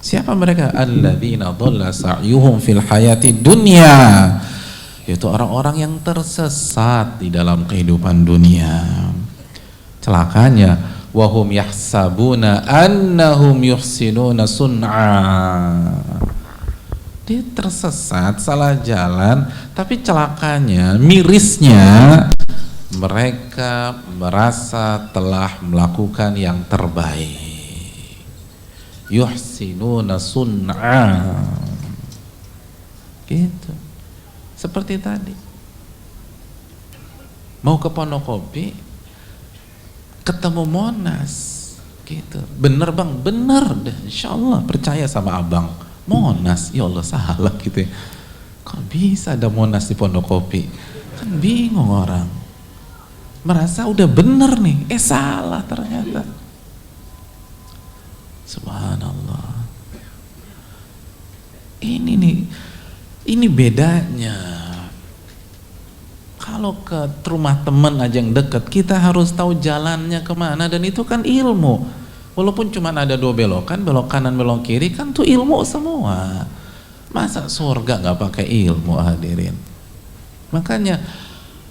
Siapa mereka? Alladzina dhalla sa'yuhum fil hayati dunya. Yaitu orang-orang yang tersesat di dalam kehidupan dunia. Celakanya, wahum yahsabuna annahum yuhsinuna sun'a. Dia tersesat, salah jalan, tapi celakanya, mirisnya, mereka merasa telah melakukan yang terbaik. Yuhsinuna sun'a. Gitu. Seperti tadi. Mau ke Pondokopi, ketemu Monas, gitu. Bener bang, bener deh, insya Allah percaya sama abang. Monas, ya Allah salah gitu ya. Kok bisa ada Monas di Pondokopi? Kan bingung orang. Merasa udah bener nih, salah ternyata. Subhanallah. Ini nih, ini bedanya. Kalau ke rumah teman aja yang deket, kita harus tahu jalannya kemana, dan itu kan ilmu. Walaupun cuma ada 2 belokan, belok kanan belok kiri, kan tuh ilmu semua. Masa surga nggak pakai ilmu, hadirin? Makanya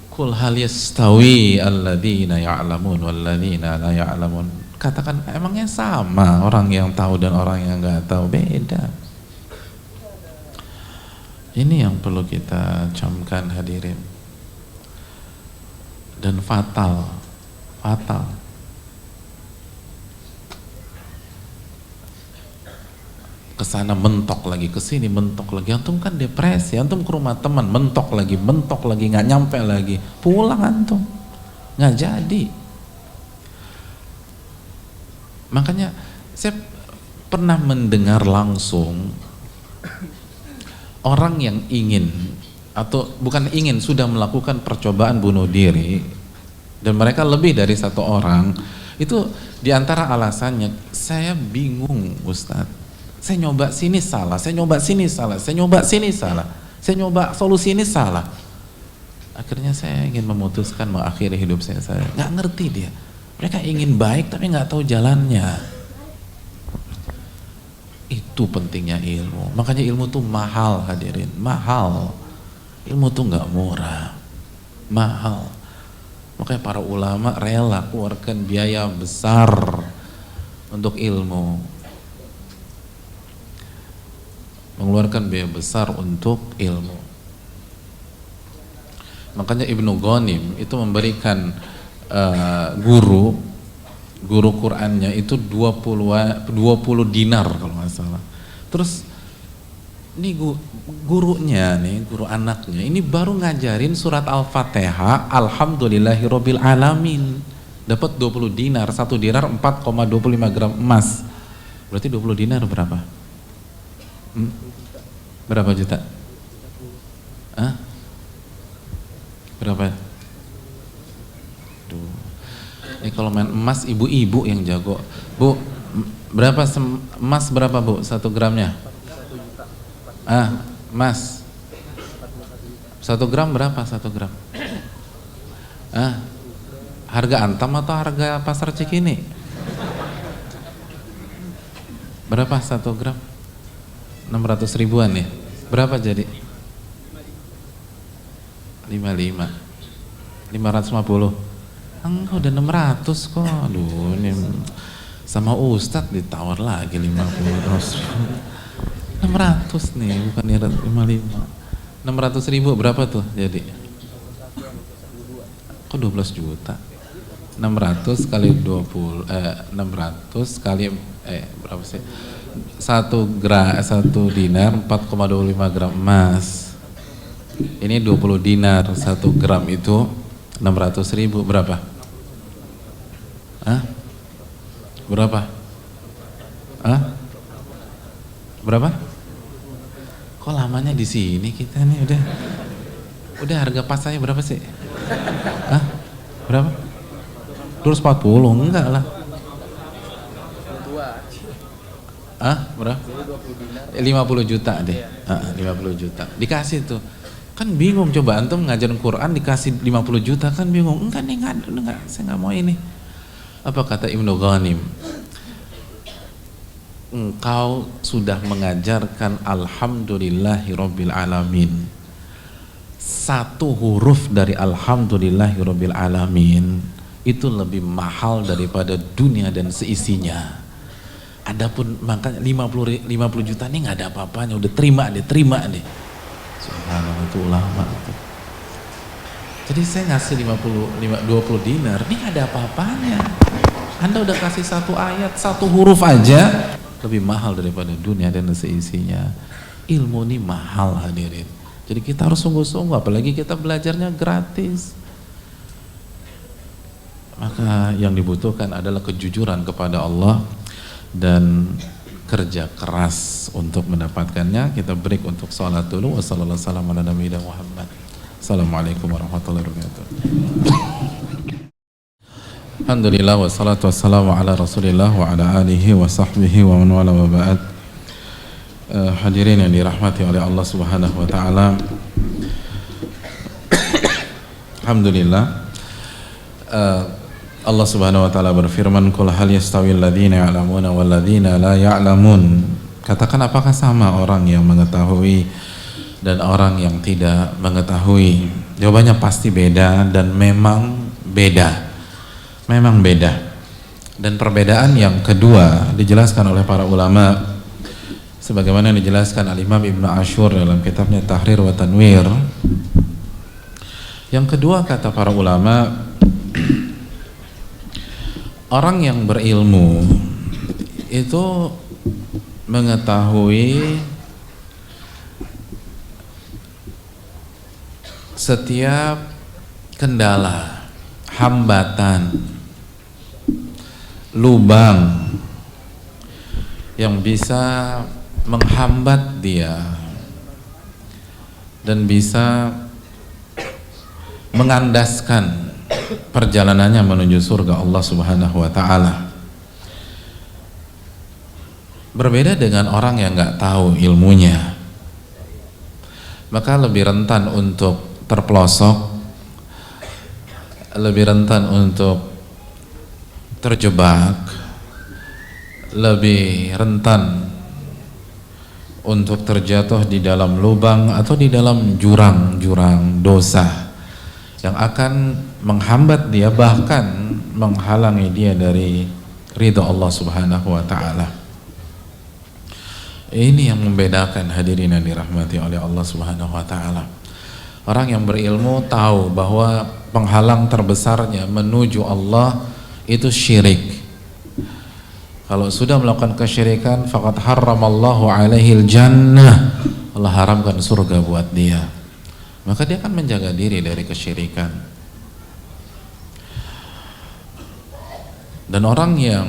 kul hal yastawi alladzina ya'lamun walladzina la ya'lamun. Katakan, emangnya sama orang yang tahu dan orang yang nggak tahu? Beda. Ini yang perlu kita camkan, hadirin. Dan fatal. Kesana mentok lagi, kesini mentok lagi. Antum kan depresi, antum ke rumah teman mentok lagi, nggak nyampe lagi, pulang antum nggak jadi. Makanya saya pernah mendengar langsung orang yang ingin, atau bukan ingin, sudah melakukan percobaan bunuh diri, dan mereka lebih dari 1 orang. Itu diantara alasannya, saya bingung Ustadz, saya nyoba sini salah, saya nyoba sini salah, saya nyoba sini salah, saya nyoba solusi ini salah. Akhirnya saya ingin memutuskan mengakhiri hidup saya nggak ngerti dia. Mereka ingin baik tapi nggak tahu jalannya. Itu pentingnya ilmu. Makanya ilmu tuh mahal, hadirin, mahal. Ilmu tuh nggak murah, mahal. Makanya para ulama rela keluarkan biaya besar untuk ilmu. Mengeluarkan biaya besar untuk ilmu. Makanya Ibnu Ghanim itu memberikan guru Qur'annya itu 20 dinar kalau nggak salah. Terus ini gurunya nih, guru anaknya ini baru ngajarin surat Al-Fatihah, alhamdulillahirabbil alamin. Dapat 20 dinar, 1 dinar 4,25 gram emas. Berarti 20 dinar berapa? Berapa juta? Hah? Berapa? Duh. Ini kalau main emas ibu-ibu yang jago. Bu, berapa emas berapa bu? 1 gramnya? Emas 1 gram berapa 1 gram? Harga Antam atau harga pasar Cikini? Berapa 1 gram? 600 ribuan ya? Berapa jadi? 55 550. Enggak, udah 600 kok. Aduh, ini sama Ustadz ditawar lagi 50. 600 nih, bukan 55. 600 ribu berapa tuh jadi? Kok 12 juta? 600 kali 20, 600 kali berapa sih? 1 dinar 4,25 gram emas. Ini 20 dinar, 1 gram itu 600 ribu berapa? Berapa? Berapa? Kok lamanya di sini kita nih udah harga pasarnya berapa sih? Berapa? 240, enggak lah. Berapa? 50 juta deh. 50 juta. Dikasih tuh. Kan bingung, coba antum ngajarin Quran dikasih 50 juta kan bingung. Enggak, saya nggak mau ini. Apa kata Ibnu Ghanim? Engkau sudah mengajarkan alhamdulillahirabbil alamin. 1 huruf dari alhamdulillahirabbil alamin itu lebih mahal daripada dunia dan seisinya. Adapun makanya 50 juta ini nggak ada apa-apanya, udah terima deh. Subhanallah, itu ulama itu. Jadi saya ngasih 20 dinar, ini nggak ada apa-apanya. Anda udah kasih satu ayat, satu huruf aja lebih mahal daripada dunia dan seisinya. Ilmu ini mahal hadirin. Jadi kita harus sungguh-sungguh, apalagi kita belajarnya gratis. Maka yang dibutuhkan adalah kejujuran kepada Allah dan kerja keras untuk mendapatkannya. Kita break untuk sholat dulu. Wassalamualaikum warahmatullahi wabarakatuh. Alhamdulillah wassalatu wassalamu ala rasulillah wa ala alihi wa sahbihi wa man wala wa ba'd. Hadirin yang dirahmati oleh Allah Subhanahu wa taala. Alhamdulillah. Allah Subhanahu wa taala berfirman, "Qul hal yastawil ladzina ya'lamuna wal ladzina la ya'lamun." Katakan, apakah sama orang yang mengetahui dan orang yang tidak mengetahui? Jawabannya pasti beda, dan memang beda. Memang beda. Dan perbedaan yang kedua dijelaskan oleh para ulama sebagaimana dijelaskan Al-Imam Ibnu Ashur dalam kitabnya Tahrir wa Tanwir. Yang kedua, kata para ulama, orang yang berilmu itu mengetahui setiap kendala, hambatan, lubang yang bisa menghambat dia dan bisa mengandaskan perjalanannya menuju surga Allah Subhanahu wa taala. Berbeda dengan orang yang nggak tahu ilmunya, maka lebih rentan untuk terpelosok, lebih rentan untuk terjebak, lebih rentan untuk terjatuh di dalam lubang atau di dalam jurang-jurang dosa yang akan menghambat dia, bahkan menghalangi dia dari ridha Allah Subhanahu wa taala. Ini yang membedakan hadirin yang dirahmati oleh Allah Subhanahu wa taala. Orang yang berilmu tahu bahwa penghalang terbesarnya menuju Allah itu syirik. Kalau sudah melakukan kesyirikan, faqad harramallahu alaihil jannah, Allah haramkan surga buat dia. Maka dia akan menjaga diri dari kesyirikan. Dan orang yang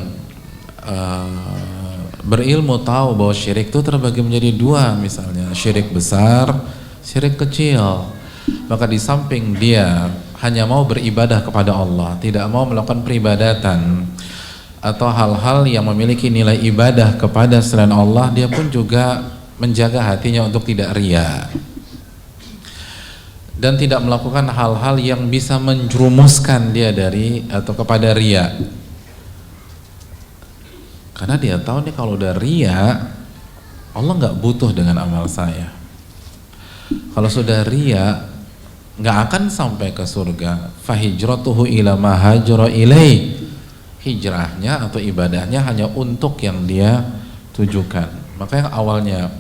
berilmu tahu bahwa syirik itu terbagi menjadi dua, misalnya syirik besar, syirik kecil. Maka di samping dia hanya mau beribadah kepada Allah, tidak mau melakukan peribadatan atau hal-hal yang memiliki nilai ibadah kepada selain Allah, dia pun juga menjaga hatinya untuk tidak riya dan tidak melakukan hal-hal yang bisa menjerumuskan dia dari atau kepada riya. Karena dia tahu nih, kalau udah riya, Allah nggak butuh dengan amal saya. Kalau sudah riya, nggak akan sampai ke surga. Fahijratuhu ila ma hajara ilaih. Hijrahnya atau ibadahnya hanya untuk yang dia tujukan. Maka yang awalnya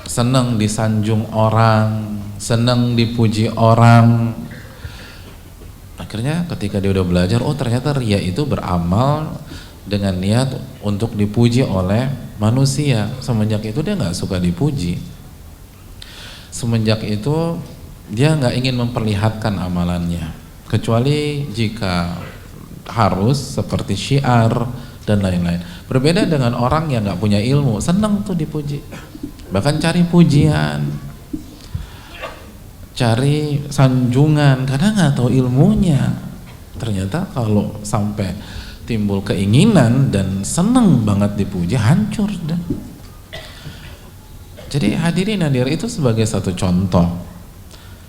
senang disanjung orang, senang dipuji orang, akhirnya ketika dia udah belajar, oh ternyata riya itu beramal dengan niat untuk dipuji oleh manusia. Semenjak itu dia nggak suka dipuji. Semenjak itu dia nggak ingin memperlihatkan amalannya, kecuali jika harus seperti syiar dan lain-lain. Berbeda dengan orang yang nggak punya ilmu, senang tuh dipuji, bahkan cari pujian, cari sanjungan karena nggak tahu ilmunya. Ternyata kalau sampai timbul keinginan dan senang banget dipuji, hancur dah. Jadi hadirin hadir itu sebagai satu contoh.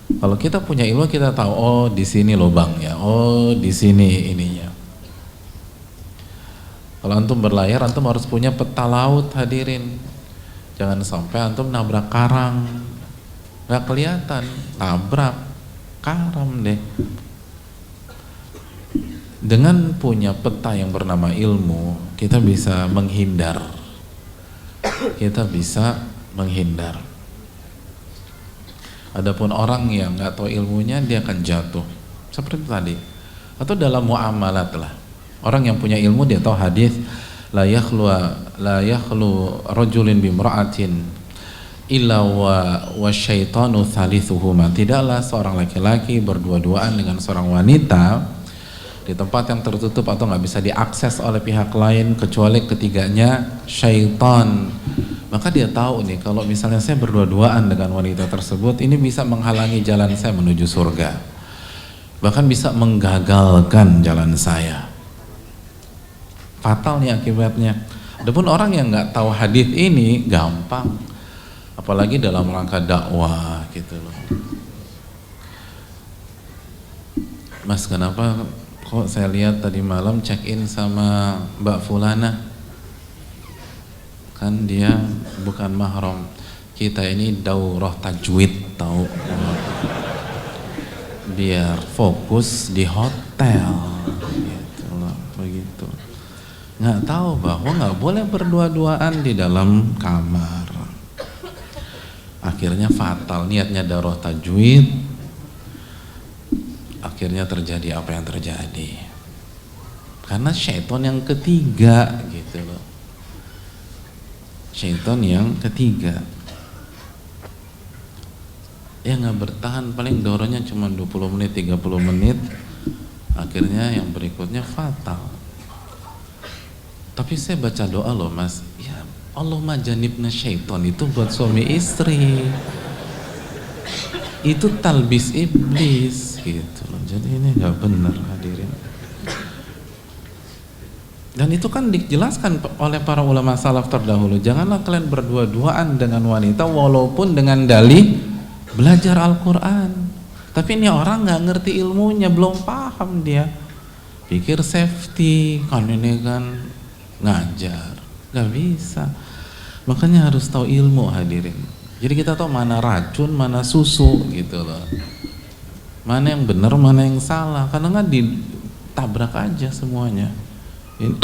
Kalau kita punya ilmu, kita tahu, oh di sini lubangnya, oh di sini ininya. Kalau antum berlayar, antum harus punya peta laut hadirin. Jangan sampai antum nabrak karang, nggak kelihatan, tabrak, karam deh. Dengan punya peta yang bernama ilmu, kita bisa menghindar. Kita bisa menghindar. Adapun orang yang nggak tahu ilmunya, dia akan jatuh. Seperti tadi. Atau dalam muamalat lah. Orang yang punya ilmu, dia tahu hadis la yakhlu rajulin bimra'atin illa wa syaitanu thalithuhuma. Tidaklah seorang laki-laki berdua-duaan dengan seorang wanita di tempat yang tertutup atau nggak bisa diakses oleh pihak lain kecuali ketiganya syaitan. Maka dia tahu nih, kalau misalnya saya berdua-duaan dengan wanita tersebut, ini bisa menghalangi jalan saya menuju surga, bahkan bisa menggagalkan jalan saya. Fatal nih akibatnya. Adapun orang yang nggak tahu hadis ini gampang, apalagi dalam rangka dakwah gitu loh. Mas, kenapa kok saya lihat tadi malam check in sama Mbak Fulana? Kan dia bukan mahram. Kita ini daurah tajwid, tahu. Biar fokus di hotel gitu loh, begitu. Nggak tahu bahwa nggak boleh berdua-duaan di dalam kamar. Akhirnya fatal, niatnya daurah tajwid, akhirnya terjadi apa yang terjadi karena syaitan yang ketiga gitu loh. Syaitan yang ketiga ya nggak bertahan, paling dorongnya cuma 20 menit 30 menit, akhirnya yang berikutnya fatal. Tapi saya baca doa loh Mas, ya Allahumma janibna syaitan, itu buat suami istri, itu talbis iblis gitu loh. Jadi ini nggak benar hadirin. Dan itu kan dijelaskan oleh para ulama salaf terdahulu, janganlah kalian berdua-duaan dengan wanita walaupun dengan dalih belajar Al-Quran. Tapi ini orang nggak ngerti ilmunya, belum paham dia, pikir safety, kan ini kan ngajar, nggak bisa. Makanya harus tahu ilmu hadirin. Jadi kita tahu mana racun, mana susu gitu loh. Mana yang benar, mana yang salah. Karena nggak ditabrak aja semuanya. Ini,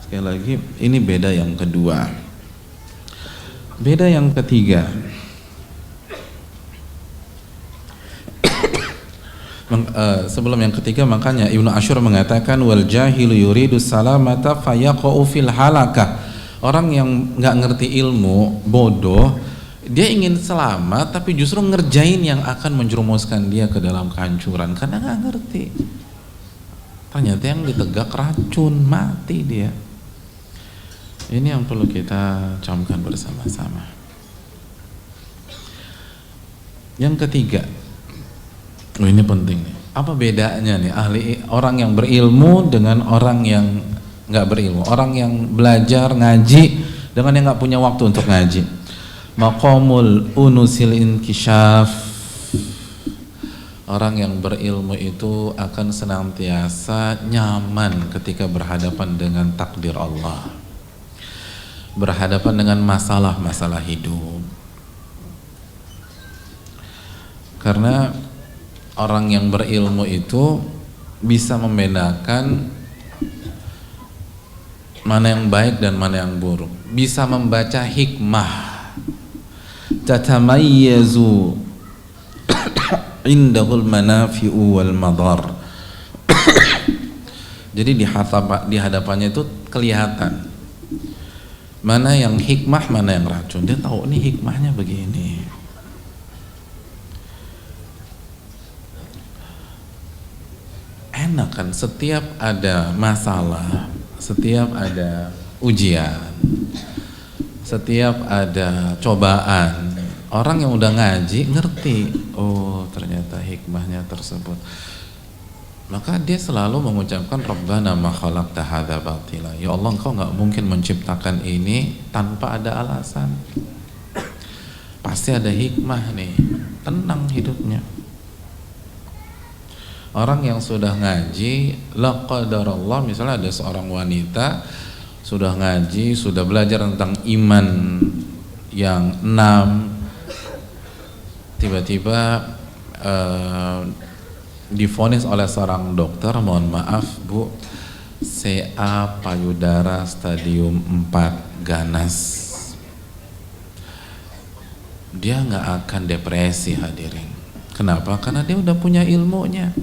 sekali lagi, ini beda yang kedua. Beda yang ketiga. Sebelum yang ketiga, makanya Ibnu Ashur mengatakan wal jahilu yuridu salamata fayaqa'u fil halakah. Orang yang nggak ngerti ilmu, bodoh, dia ingin selamat tapi justru ngerjain yang akan menjerumuskan dia ke dalam kehancuran karena nggak ngerti. Ternyata yang ditegak racun, mati dia. Ini yang perlu kita camkan bersama-sama. Yang ketiga, ini penting nih. Apa bedanya nih orang yang berilmu dengan orang yang nggak berilmu? Orang yang belajar ngaji dengan yang nggak punya waktu untuk ngaji. Maqamul unusil inkishaf. Orang yang berilmu itu akan senantiasa nyaman ketika berhadapan dengan takdir Allah, berhadapan dengan masalah-masalah hidup. Karena orang yang berilmu itu bisa membedakan mana yang baik dan mana yang buruk, bisa membaca hikmah. Tatamayyazu indahul manafi'u wal madar. Jadi di hadapannya itu kelihatan mana yang hikmah, mana yang racun. Dia tahu nih hikmahnya begini. Enak kan, setiap ada masalah, setiap ada ujian, setiap ada cobaan, orang yang udah ngaji ngerti, oh ternyata hikmahnya tersebut. Maka dia selalu mengucapkan Rabbana ma khalaqta hadza batila. Ya Allah, Engkau nggak mungkin menciptakan ini tanpa ada alasan. Pasti ada hikmah nih. Tenang hidupnya. Orang yang sudah ngaji, la qadarallah, misalnya ada seorang wanita sudah ngaji, sudah belajar tentang iman yang 6, tiba-tiba divonis oleh seorang dokter, mohon maaf Bu, CA payudara stadium 4 ganas. Dia nggak akan depresi hadirin. Kenapa? Karena dia udah punya ilmunya.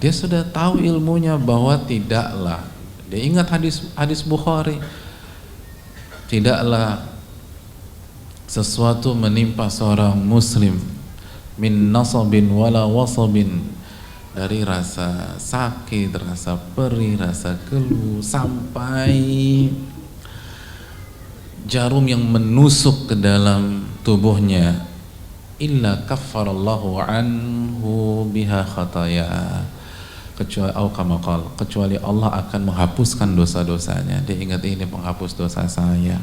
Dia sudah tahu ilmunya bahwa tidaklah, dia ingat hadis Bukhari, tidaklah sesuatu menimpa seorang muslim min nasabin wala wasabin, dari rasa sakit, rasa perih, rasa keluh, sampai jarum yang menusuk ke dalam tubuhnya, illa kaffarallahu anhu biha khataya, kecuali Allah akan menghapuskan dosa-dosanya. Dia ingat ini penghapus dosa saya.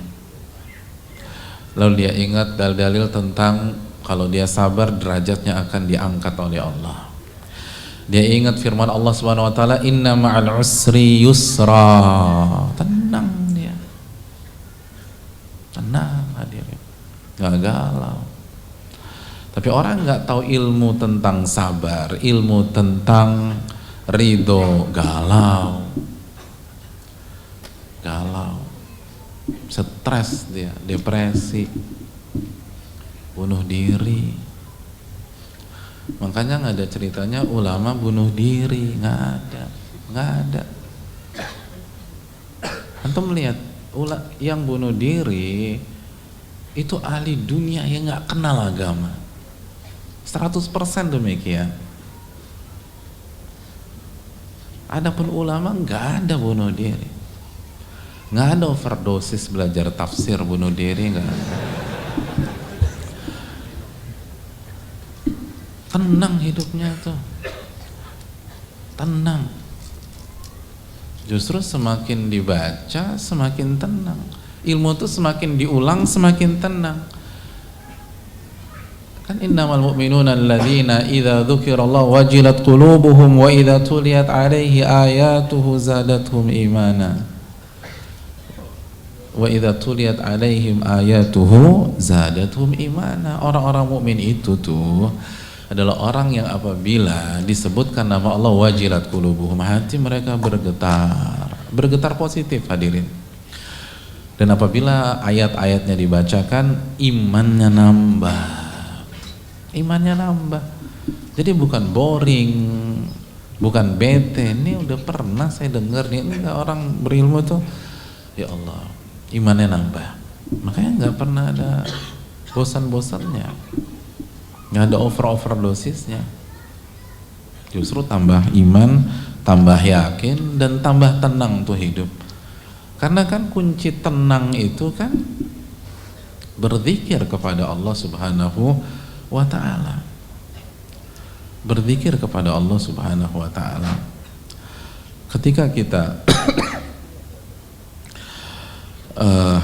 Lalu dia ingat dalil-dalil tentang kalau dia sabar derajatnya akan diangkat oleh Allah. Dia ingat firman Allah Subhanahu wa taala, inna ma'al usri yusra. Tenang dia. Tenang hadirin. Enggak galau. Tapi orang nggak tahu ilmu tentang sabar, ilmu tentang ridho, galau, stres dia, depresi, bunuh diri. Makanya nggak ada ceritanya ulama bunuh diri, nggak ada. Antum melihat yang bunuh diri itu ahli dunia yang nggak kenal agama, 100% demikian. Adapun ulama nggak ada bunuh diri, nggak ada overdosis belajar tafsir bunuh diri, nggak ada. Tenang hidupnya tuh, tenang. Justru semakin dibaca semakin tenang, ilmu tuh semakin diulang semakin tenang. Kan innamal mu'minuna alladzina idza dzukirallahu wajilat qulubuhum wa idza tuliyat 'alaihi ayatuhu zadatuhum imana. Wa idza tuliyat 'alaihim ayatuhu zadatuhum imana. Orang-orang mukmin itu tuh adalah orang yang apabila disebutkan nama Allah wajilat qulubuhum, hati mereka bergetar positif hadirin. Dan apabila ayat-ayatnya dibacakan, imannya nambah. Jadi bukan boring, bukan bete. Ini udah pernah saya dengar nih, enggak, orang berilmu tuh ya Allah imannya nambah. Makanya nggak pernah ada bosan-bosannya, nggak ada overdosisnya. Justru tambah iman, tambah yakin, dan tambah tenang tuh hidup. Karena kan kunci tenang itu kan berzikir kepada Allah Subhanahu wa ta'ala. Berzikir kepada Allah Subhanahu wa ta'ala. Ketika kita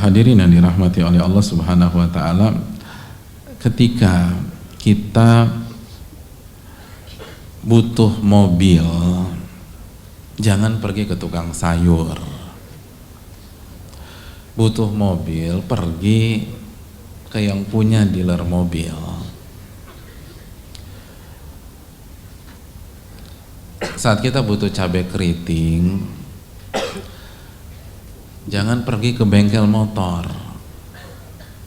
hadirin yang dirahmati oleh Allah Subhanahu wa ta'ala, ketika kita butuh mobil, jangan pergi ke tukang sayur. Butuh mobil, pergi ke yang punya dealer mobil. Saat kita butuh cabai keriting, jangan pergi ke bengkel motor,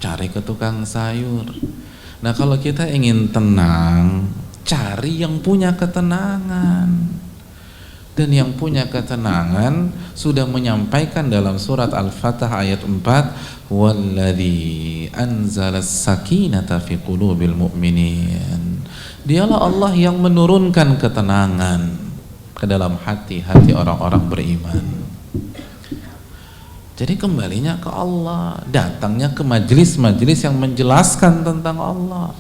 cari ke tukang sayur. Nah, kalau kita ingin tenang, cari yang punya ketenangan. Dan yang punya ketenangan sudah menyampaikan dalam surat Al-Fatah ayat 4, walladzi anzalas sakinata fi qulubil mu'minin. Dialah Allah yang menurunkan ketenangan ke dalam hati-hati orang-orang beriman. Jadi kembalinya ke Allah, datangnya ke majelis-majelis yang menjelaskan tentang Allah,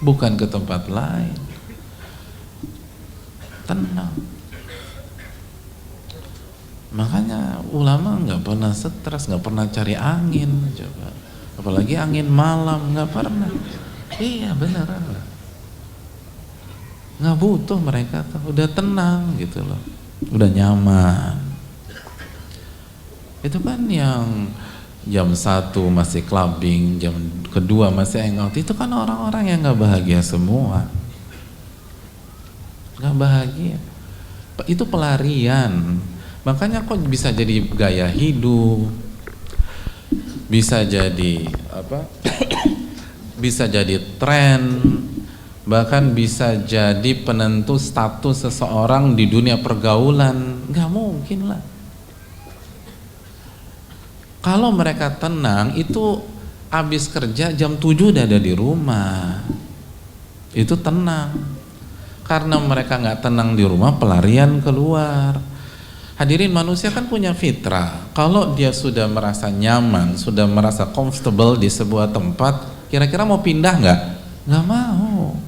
bukan ke tempat lain. Tenang. Makanya ulama nggak pernah stres, nggak pernah cari angin, coba. Apalagi angin malam, nggak pernah. Iya beneran. Nggak butuh mereka tuh, udah tenang gitu loh, udah nyaman. Itu kan yang jam 1 masih clubbing, jam kedua masih hangout, itu kan orang-orang yang nggak bahagia semua. nggak bahagia. Itu pelarian. Makanya kok bisa jadi gaya hidup, bisa jadi apa? Bisa jadi tren, bahkan bisa jadi penentu status seseorang di dunia pergaulan. Nggak mungkin lah. Kalau mereka tenang, itu habis kerja jam 7 udah ada di rumah. Itu tenang. Karena mereka nggak tenang di rumah, pelarian keluar. Hadirin, manusia kan punya fitrah. Kalau dia sudah merasa nyaman, sudah merasa comfortable di sebuah tempat, kira-kira mau pindah nggak? Nggak mau.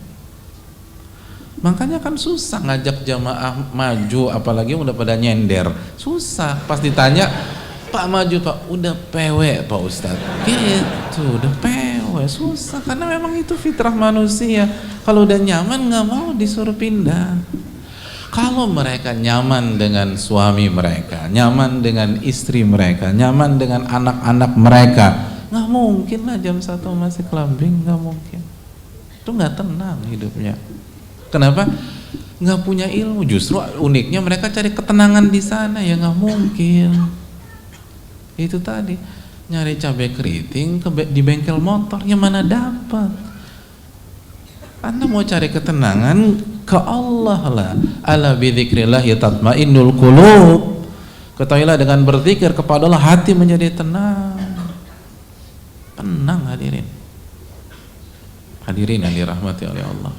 Makanya kan susah ngajak jamaah maju, apalagi udah pada nyender. Susah. Pas ditanya, Pak maju Pak, udah PW Pak Ustadz. Gitu, udah PW. Susah, karena memang itu fitrah manusia. Kalau udah nyaman nggak mau disuruh pindah. Kalau mereka nyaman dengan suami mereka, nyaman dengan istri mereka, nyaman dengan anak-anak mereka, nggak mungkin lah jam 1 masih kelambing, nggak mungkin. Itu nggak tenang hidupnya. Kenapa? Nggak punya ilmu. Justru uniknya mereka cari ketenangan di sana, ya nggak mungkin. Itu tadi, nyari cabai keriting di bengkel motor, yang mana dapat? Anda mau cari ketenangan ke Allah lah. Ala bidzikrillahi tatmainnul qulub. Ketahuilah dengan berzikir kepada Allah hati menjadi tenang. Tenang hadirin. Hadirin yang dirahmati oleh Allah.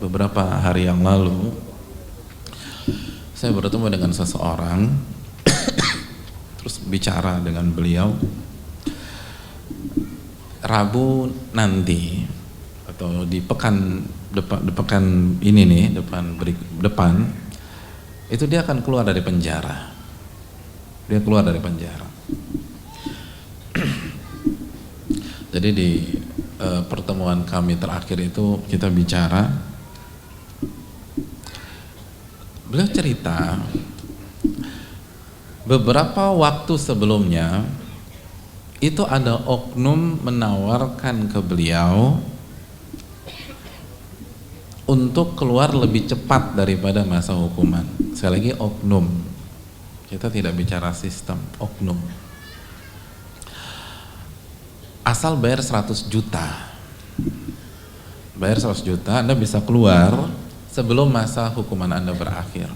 Beberapa hari yang lalu saya bertemu dengan seseorang, terus bicara dengan beliau. Rabu nanti atau di pekan depan ini nih, depan itu dia akan keluar dari penjara. Dia keluar dari penjara. Jadi di pertemuan kami terakhir itu kita bicara. Beliau cerita beberapa waktu sebelumnya itu ada oknum menawarkan ke beliau untuk keluar lebih cepat daripada masa hukuman. Sekali lagi oknum, kita tidak bicara sistem, oknum. Asal bayar 100 juta. Bayar 100 juta, Anda bisa keluar sebelum masa hukuman Anda berakhir.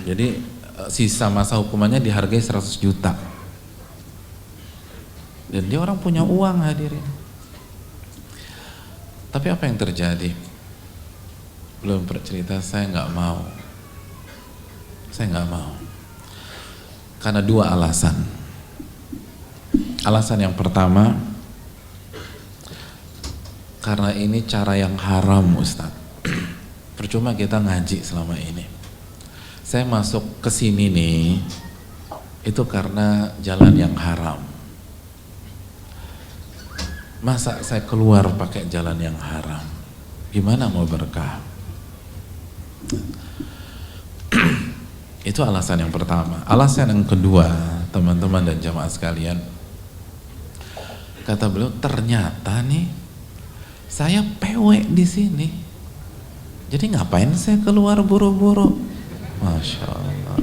Jadi sisa masa hukumannya dihargai 100 juta. Dan dia orang punya uang hadirin. Tapi apa yang terjadi? Belum bercerita, saya nggak mau. Saya nggak mau. Karena 2 alasan. Alasan yang pertama, karena ini cara yang haram Ustadz. Percuma kita ngaji selama ini. Saya masuk ke sini nih, itu karena jalan yang haram. Masa saya keluar pakai jalan yang haram? Gimana mau berkah? Itu alasan yang pertama. Alasan yang kedua, teman-teman dan jamaah sekalian, kata beliau, ternyata nih saya PW di sini. Jadi ngapain saya keluar buru-buru? Masya Allah.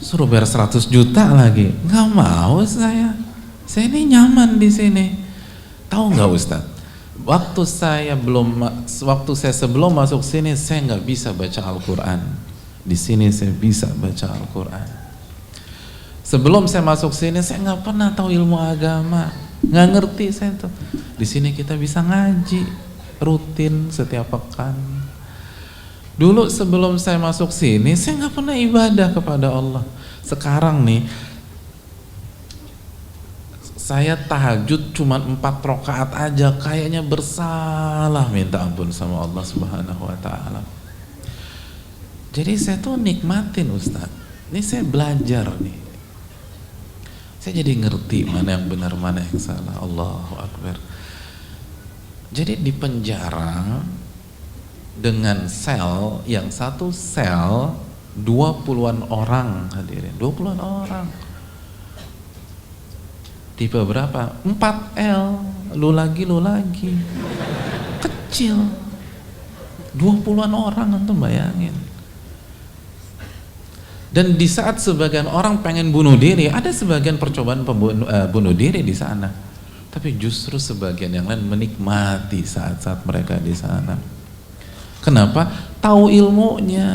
Suruh bayar 100 juta lagi, nggak mau saya. Saya ini nyaman di sini. Tahu nggak Ustaz? Waktu saya sebelum masuk sini saya nggak bisa baca Al-Quran. Di sini saya bisa baca Al-Quran. Sebelum saya masuk sini saya nggak pernah tahu ilmu agama, nggak ngerti saya tuh. Di sini kita bisa ngaji rutin setiap pekan. Dulu sebelum saya masuk sini saya nggak pernah ibadah kepada Allah. Sekarang nih saya tahajud cuma 4 rakaat aja, kayaknya bersalah minta ampun sama Allah Subhanahu wa ta'ala. Jadi saya tuh nikmatin Ustadz. Ini saya belajar nih. Saya jadi ngerti mana yang benar, mana yang salah. Allahu Akbar. Jadi di penjara dengan sel, yang satu sel 20-an orang hadirin, 20-an orang. Tipe berapa? 4L. Lu lagi. Kecil. 20-an orang, antum bayangin. Dan di saat sebagian orang pengen bunuh diri, ada sebagian percobaan bunuh diri di sana. Tapi justru sebagian yang lain menikmati saat-saat mereka di sana. Kenapa? Tahu ilmunya,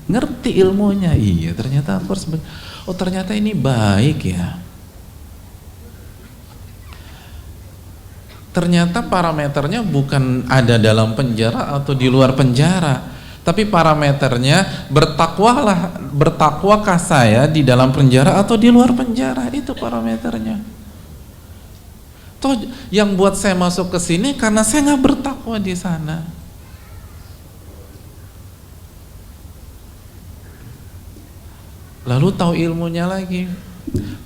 ngerti ilmunya. Iya, ternyata aku harus ternyata ini baik ya. Ternyata parameternya bukan ada dalam penjara atau di luar penjara, tapi parameternya bertakwakah saya di dalam penjara atau di luar penjara, itu parameternya. Toh yang buat saya masuk ke sini karena saya nggak bertakwa di sana. Lalu tahu ilmunya lagi,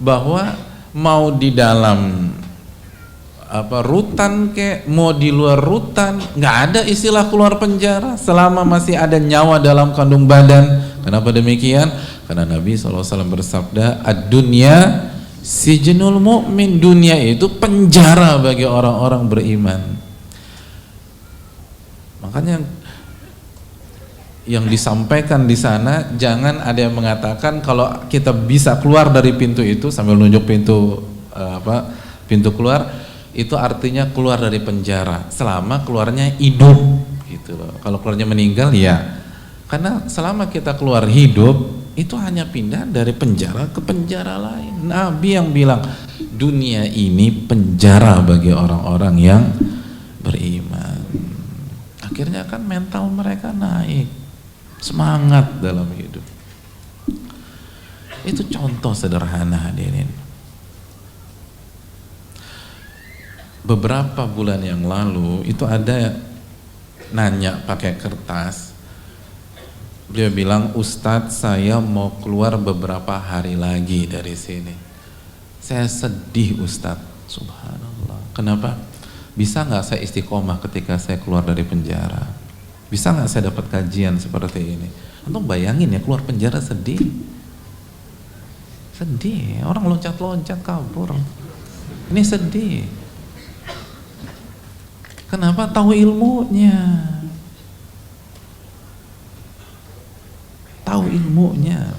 bahwa mau di dalam rutan mau di luar rutan, nggak ada istilah keluar penjara selama masih ada nyawa dalam kandung badan. Kenapa demikian? Karena Nabi SAW bersabda, ad-dunya sijnul mu'min, dunia itu penjara bagi orang-orang beriman. Makanya yang disampaikan di sana, jangan ada yang mengatakan kalau kita bisa keluar dari pintu itu sambil nunjuk pintu pintu keluar, itu artinya keluar dari penjara selama keluarnya hidup gitu loh. Kalau keluarnya meninggal ya, karena selama kita keluar hidup itu hanya pindah dari penjara ke penjara lain. Nabi yang bilang dunia ini penjara bagi orang-orang yang beriman. Akhirnya kan mental mereka naik, semangat dalam hidup. Itu contoh sederhana, hadirin. Beberapa bulan yang lalu itu ada nanya pakai kertas, beliau bilang, Ustadz saya mau keluar beberapa hari lagi dari sini. Saya sedih Ustadz. Subhanallah. Kenapa? Bisa nggak saya istiqomah ketika saya keluar dari penjara? Bisa nggak saya dapat kajian seperti ini? Antum bayangin ya, keluar penjara sedih. Sedih, orang loncat-loncat kabur. Ini sedih. Kenapa? Tahu ilmunya. Tahu ilmunya.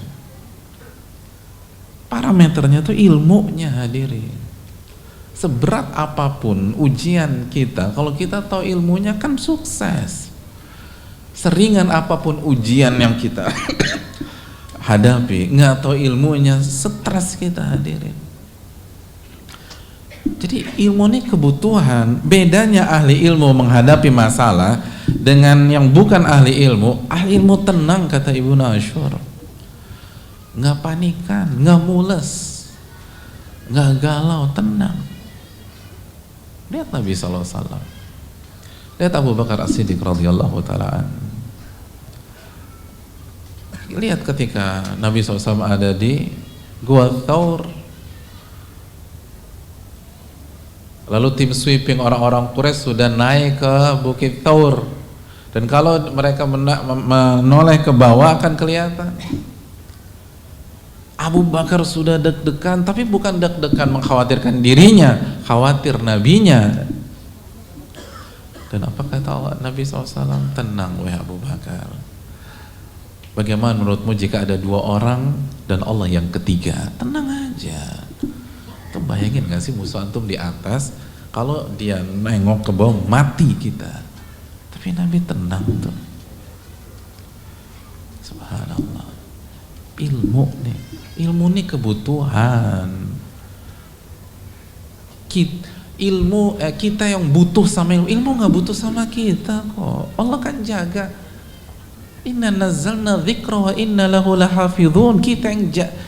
Parameternya tuh ilmunya, hadirin. Seberat apapun ujian kita, kalau kita tahu ilmunya kan sukses. Seringan apapun ujian yang kita hadapi, nggak tahu ilmunya, stres kita, hadirin. Jadi ilmu ini kebutuhan. Bedanya ahli ilmu menghadapi masalah dengan yang bukan ahli ilmu. Ahli ilmu tenang, kata Ibnu Ashur, nggak panikan, nggak mules, nggak galau, tenang. Lihat Nabi SAW, lihat Abu Bakar As-Siddiq radhiyallahu ta'ala. Lihat ketika Nabi SAW ada di Gua Thaur, lalu tim sweeping orang-orang Quraisy sudah naik ke Bukit Thaur, dan kalau mereka menoleh ke bawah akan kelihatan Abu Bakar sudah deg-degan, tapi bukan deg-degan mengkhawatirkan dirinya, khawatir nabinya. Dan apa kata Allah, Nabi SAW? Tenang wahai Abu Bakar. Bagaimana menurutmu jika ada dua orang dan Allah yang ketiga? Tenang aja. Tuh bayangin gak sih musuh antum di atas, kalau dia nengok ke bawah mati kita. Tapi Nabi tenang tuh. Subhanallah. Ilmu nih, ilmu nih kebutuhan. Kita yang butuh sama ilmu nggak butuh sama kita kok. Allah kan jaga. Inna nazzalna dzikra wa inna lahu lahafizun. Kita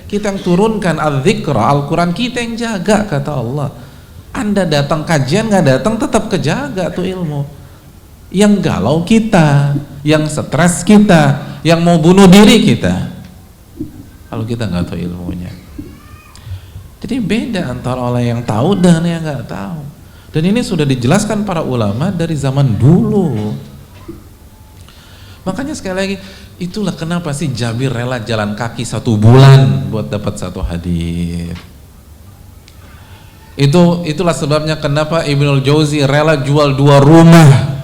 yang turunkan al-dzikra, Al-Quran, kita yang jaga, kata Allah. Anda datang kajian nggak datang tetap kejaga tuh ilmu. Yang galau kita, yang stres kita, yang mau bunuh diri kita, kalau kita nggak tahu ilmunya. Jadi beda antara orang yang tahu dan yang nggak tahu. Dan ini sudah dijelaskan para ulama dari zaman dulu. Makanya sekali lagi, itulah kenapa sih Jabir rela jalan kaki 1 bulan buat dapat 1 hadis. Itulah sebabnya kenapa Ibnul Jauzi rela jual 2 rumah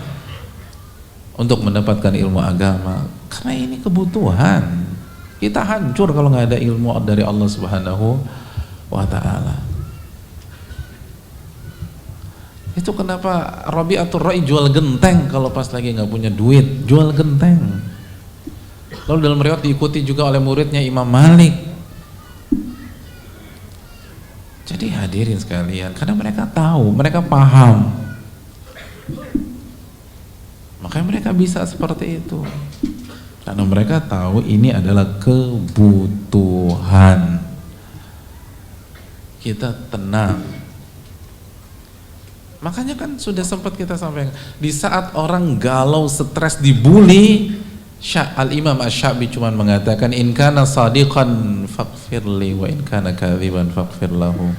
untuk mendapatkan ilmu agama, karena ini kebutuhan. Kita hancur kalau nggak ada ilmu dari Allah Subhanahu wa Ta'ala. Itu kenapa Rabi'atul Ra'i jual genteng kalau pas lagi nggak punya duit, jual genteng. Lalu dalam riwayat diikuti juga oleh muridnya Imam Malik. Jadi hadirin sekalian, karena mereka tahu, mereka paham, makanya mereka bisa seperti itu, karena mereka tahu ini adalah kebutuhan. Kita tenang. Makanya kan sudah sempat kita sampaikan, di saat orang galau, stres, dibully, Al-Imam Asy-Sya'bi cuma mengatakan, in kana sadiqan faghfirli wa in kana kadziban faghfir lahu.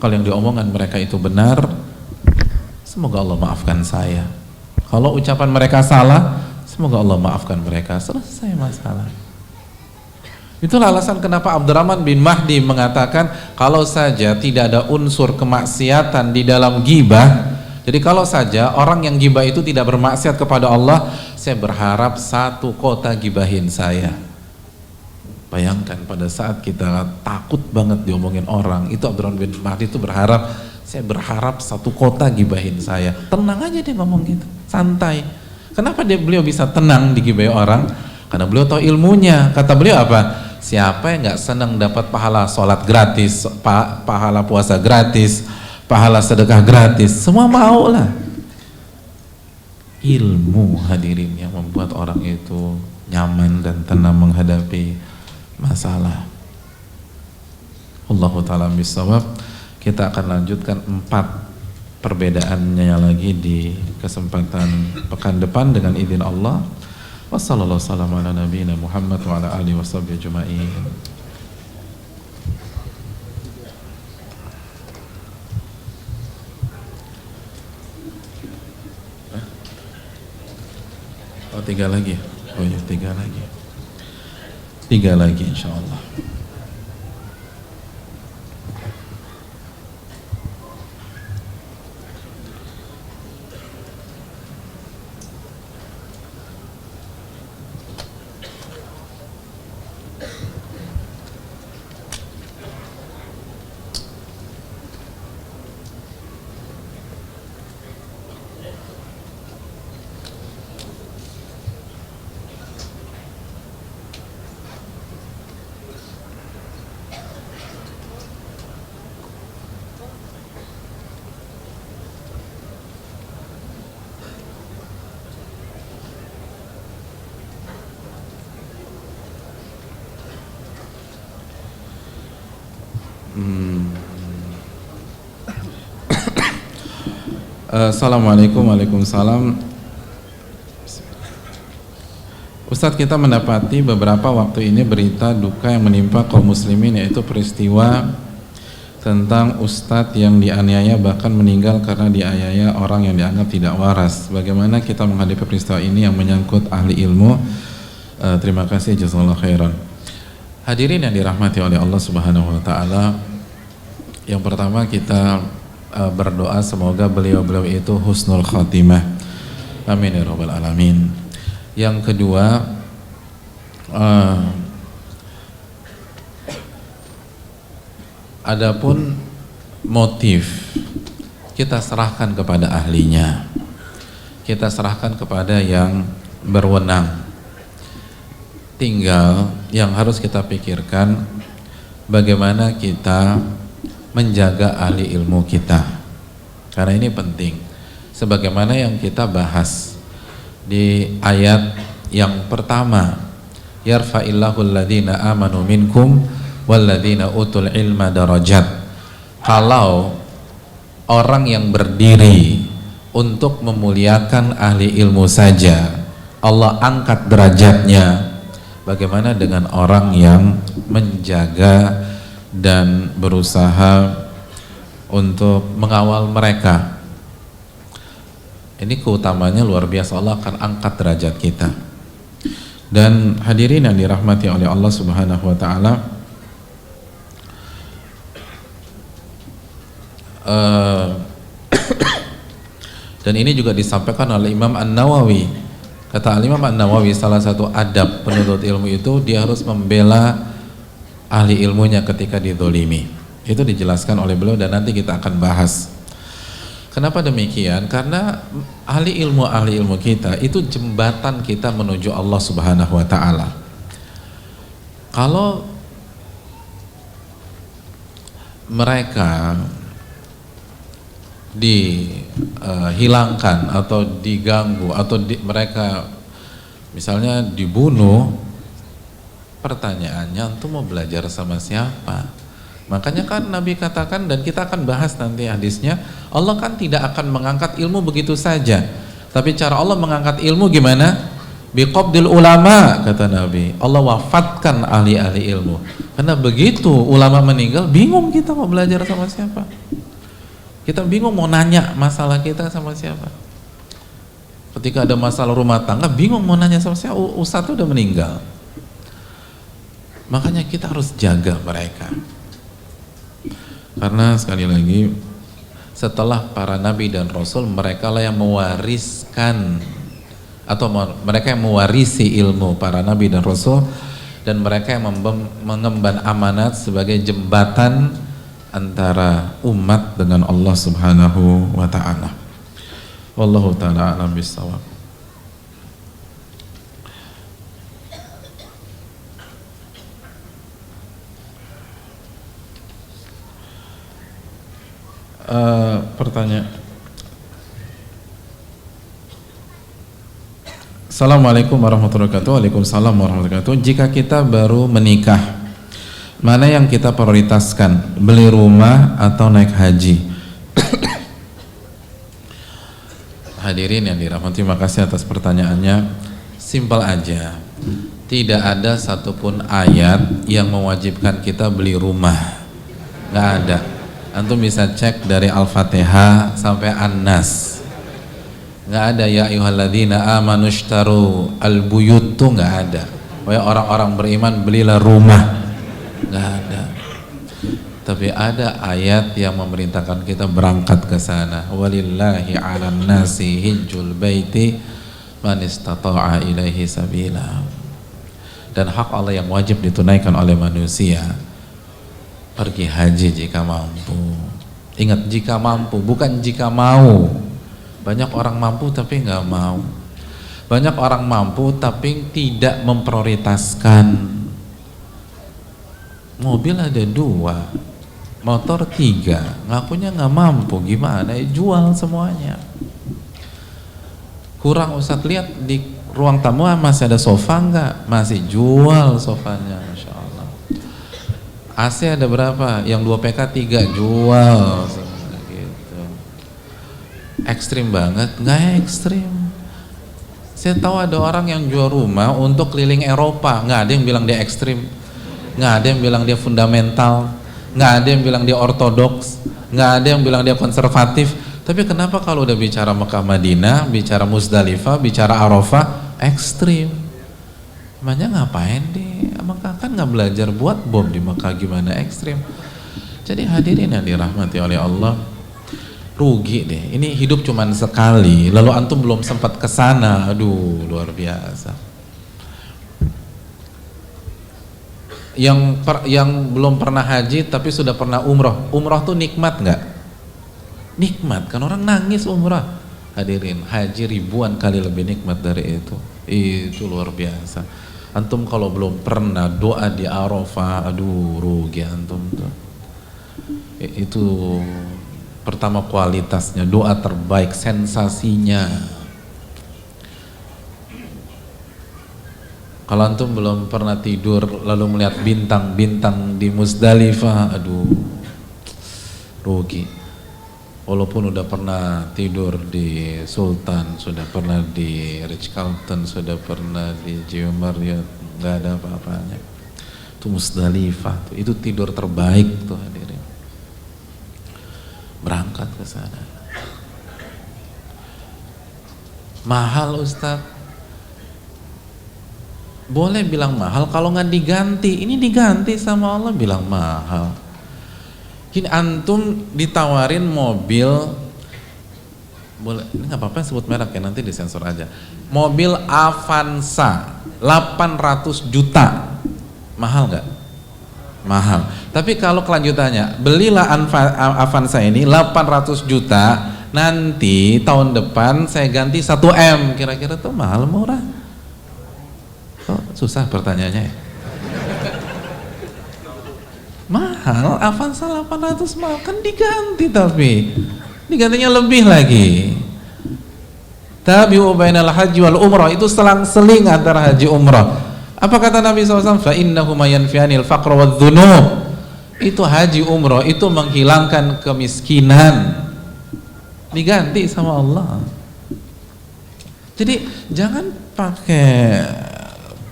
Kalau yang diomongkan mereka itu benar, semoga Allah maafkan saya. Kalau ucapan mereka salah, semoga Allah maafkan mereka. Selesai masalah. Itulah alasan kenapa Abdurrahman bin Mahdi mengatakan, kalau saja tidak ada unsur kemaksiatan di dalam ghibah, jadi kalau saja orang yang ghibah itu tidak bermaksiat kepada Allah, saya berharap 1 kota gibahin saya. Bayangkan pada saat kita takut banget diomongin orang, itu Abdurrahman bin Mahdi itu berharap, saya berharap 1 kota gibahin saya. Tenang aja dia ngomong gitu, santai. Kenapa beliau bisa tenang digibahi orang? Karena beliau tahu ilmunya. Kata beliau apa? Siapa yang nggak senang dapat pahala sholat gratis, pahala puasa gratis, pahala sedekah gratis, semua mau lah. Ilmu hadirin yang membuat orang itu nyaman dan tenang menghadapi masalah. Allahu ta'ala bisawab. Kita akan lanjutkan 4 perbedaannya lagi di kesempatan pekan depan dengan izin Allah. Wassallallahu wassalamu ala nabiyina Muhammad wa ala alihi washabbihi ajma'in. Oh 3 lagi. Oh iya 3 lagi. 3 lagi insyaallah. Assalamualaikum, waalaikumsalam. Ustadz, kita mendapati beberapa waktu ini berita duka yang menimpa kaum muslimin, yaitu peristiwa tentang ustadz yang dianiaya bahkan meninggal karena dianiaya orang yang dianggap tidak waras. Bagaimana kita menghadapi peristiwa ini yang menyangkut ahli ilmu? Terima kasih, jazakallahu khairan. Hadirin yang dirahmati oleh Allah Subhanahu wa Ta'ala, yang pertama kita berdoa semoga beliau-beliau itu husnul khatimah, amin ya rabbal alamin. Yang kedua, adapun motif kita serahkan kepada ahlinya, kita serahkan kepada yang berwenang. Tinggal yang harus kita pikirkan, bagaimana kita menjaga ahli ilmu kita, karena ini penting. Sebagaimana yang kita bahas di ayat yang pertama, yarfa'illahu alladhina amanu minkum walladhina utul ilma darajat. Kalau orang yang berdiri untuk memuliakan ahli ilmu saja Allah angkat derajatnya, bagaimana dengan orang yang menjaga dan berusaha untuk mengawal mereka? Ini keutamanya luar biasa, Allah akan angkat derajat kita. Dan hadirin yang dirahmati oleh Allah Subhanahu wa Ta'ala, Eh, dan ini juga disampaikan oleh Imam An-Nawawi. Kata Imam An-Nawawi, salah satu adab penuntut ilmu itu dia harus membela ahli ilmunya ketika dizolimi. Itu dijelaskan oleh beliau dan nanti kita akan bahas. Kenapa demikian? Karena ahli ilmu kita itu jembatan kita menuju Allah Subhanahu wa taala. Kalau mereka dihilangkan atau diganggu atau mereka misalnya dibunuh, pertanyaannya antum mau belajar sama siapa? Makanya kan Nabi katakan, dan kita akan bahas nanti hadisnya, Allah kan tidak akan mengangkat ilmu begitu saja, tapi cara Allah mengangkat ilmu gimana? Biqabdil ulama, kata Nabi. Allah wafatkan ahli-ahli ilmu. Karena begitu ulama meninggal, bingung kita mau belajar sama siapa. Kita bingung mau nanya masalah kita sama siapa. Ketika ada masalah rumah tangga, bingung mau nanya sama siapa. Ustadz udah meninggal. Makanya kita harus jaga mereka. Karena sekali lagi, setelah para nabi dan rasul, mereka lah yang mewariskan atau mereka yang mewarisi ilmu para nabi dan rasul, dan mereka yang mengemban amanat sebagai jembatan antara umat dengan Allah Subhanahu wa taala. Wallahu taala a'lam bissawab. Pertanyaan. Assalamualaikum warahmatullahi wabarakatuh. Waalaikumsalam warahmatullahi wabarakatuh. Jika kita baru menikah, mana yang kita prioritaskan, beli rumah atau naik haji? Hadirin yang dirahmati, terima kasih atas pertanyaannya. Simpel aja, tidak ada satupun ayat yang mewajibkan kita beli rumah, nggak ada. Antum bisa cek dari Al-Fatihah sampai An-Nas, nggak ada ya ayyuhalladzina amanu ishtaru al-buyut, tuh nggak ada. Wahai orang-orang beriman, belilah rumah, nggak ada. Tapi ada ayat yang memerintahkan kita berangkat ke sana. Walillahi 'alan nasi hijjul baiti man istata'a ilaihi sabila. Dan hak Allah yang wajib ditunaikan oleh manusia, pergi haji jika mampu. Ingat, jika mampu, bukan jika mau. Banyak orang mampu tapi nggak mau. Banyak orang mampu tapi tidak memprioritaskan. Mobil ada 2, motor 3, ngakunya nggak mampu, gimana? Jual semuanya. Kurang, Ustadz lihat di ruang tamu masih ada sofa nggak? Masih, jual sofanya, Masya Allah. AC ada berapa? Yang 2 PK 3, jual gitu. Ekstrim banget? Nggak ekstrim. Saya tahu ada orang yang jual rumah untuk keliling Eropa. Nggak ada yang bilang dia ekstrim, nggak ada yang bilang dia fundamental, nggak ada yang bilang dia ortodoks, nggak ada yang bilang dia konservatif. Tapi kenapa kalau udah bicara Mekah Madinah, bicara Muzdalifah, bicara Arafah, ekstrim? Emangnya ngapain di Mekah? Kan nggak belajar buat bom di Mekah, gimana ekstrim? Jadi hadirin yang dirahmati oleh Allah, rugi deh. Ini hidup cuman sekali, lalu antum belum sempat kesana, aduh luar biasa. Yang belum pernah haji tapi sudah pernah umroh, umroh tuh nikmat nggak? Nikmat kan, orang nangis umrah. Hadirin, haji ribuan kali lebih nikmat dari itu luar biasa. Antum kalau belum pernah doa di Arafah, aduh rugi antum tuh. Itu pertama kualitasnya, doa terbaik, sensasinya. Kalau antum belum pernah tidur lalu melihat bintang-bintang di Muzdalifah, aduh rugi. Walaupun udah pernah tidur di Sultan, sudah pernah di Ritz-Carlton, sudah pernah di Jio Marriott, nggak ada apa-apanya. Itu Muzdalifah, itu tidur terbaik tuh hadirin. Berangkat ke sana. Mahal Ustadz? Boleh bilang mahal kalau nggak diganti. Ini diganti sama Allah, bilang mahal. Gini, antum ditawarin mobil, boleh, ini nggak apa-apa sebut merek ya, nanti disensor aja. Mobil Avanza 800 juta, mahal nggak? Mahal. Tapi kalau kelanjutannya, belilah Avanza ini 800 juta, nanti tahun depan saya ganti 1 M, kira-kira tuh mahal murah? Oh, susah pertanyaannya ya. Mahal, Avanza 800 mahal, kan diganti, tapi digantinya lebih lagi. Tabi'u bainal haji wal umrah, itu selang-seling antara haji umrah. Apa kata Nabi SAW? Fa innahuma yanfi'anil faqra wadh dhunub. Itu haji umrah itu menghilangkan kemiskinan, diganti sama Allah. Jadi jangan pakai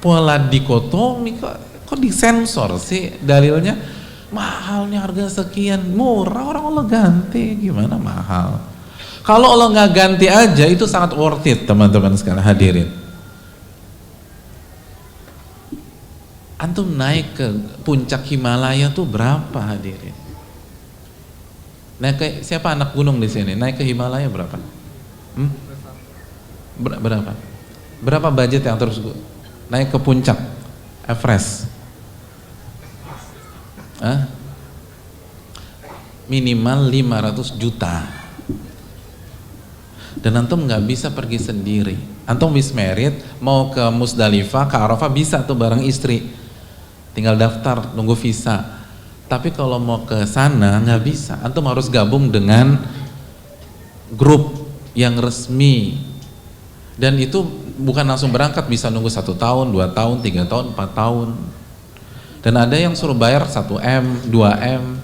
pola dikotomi, kok disensor sih dalilnya. Mahalnya harga sekian, murah orang Allah ganti, gimana mahal? Kalau Allah nggak ganti aja itu sangat worth it, teman-teman sekalian hadirin. Antum naik ke puncak Himalaya tuh berapa hadirin? Naik ke, siapa anak gunung di sini? Naik ke Himalaya berapa? Berapa? Berapa budget yang terus naik ke puncak Everest? Minimal 500 juta. Dan antum nggak bisa pergi sendiri. Antum bis merit mau ke Musdalifah, ke Arafah bisa tuh bareng istri, tinggal daftar nunggu visa. Tapi kalau mau ke sana nggak bisa, antum harus gabung dengan grup yang resmi. Dan itu bukan langsung berangkat, bisa nunggu 1 tahun, 2 tahun, 3 tahun, 4 tahun. Dan ada yang suruh bayar 1 M, 2 M.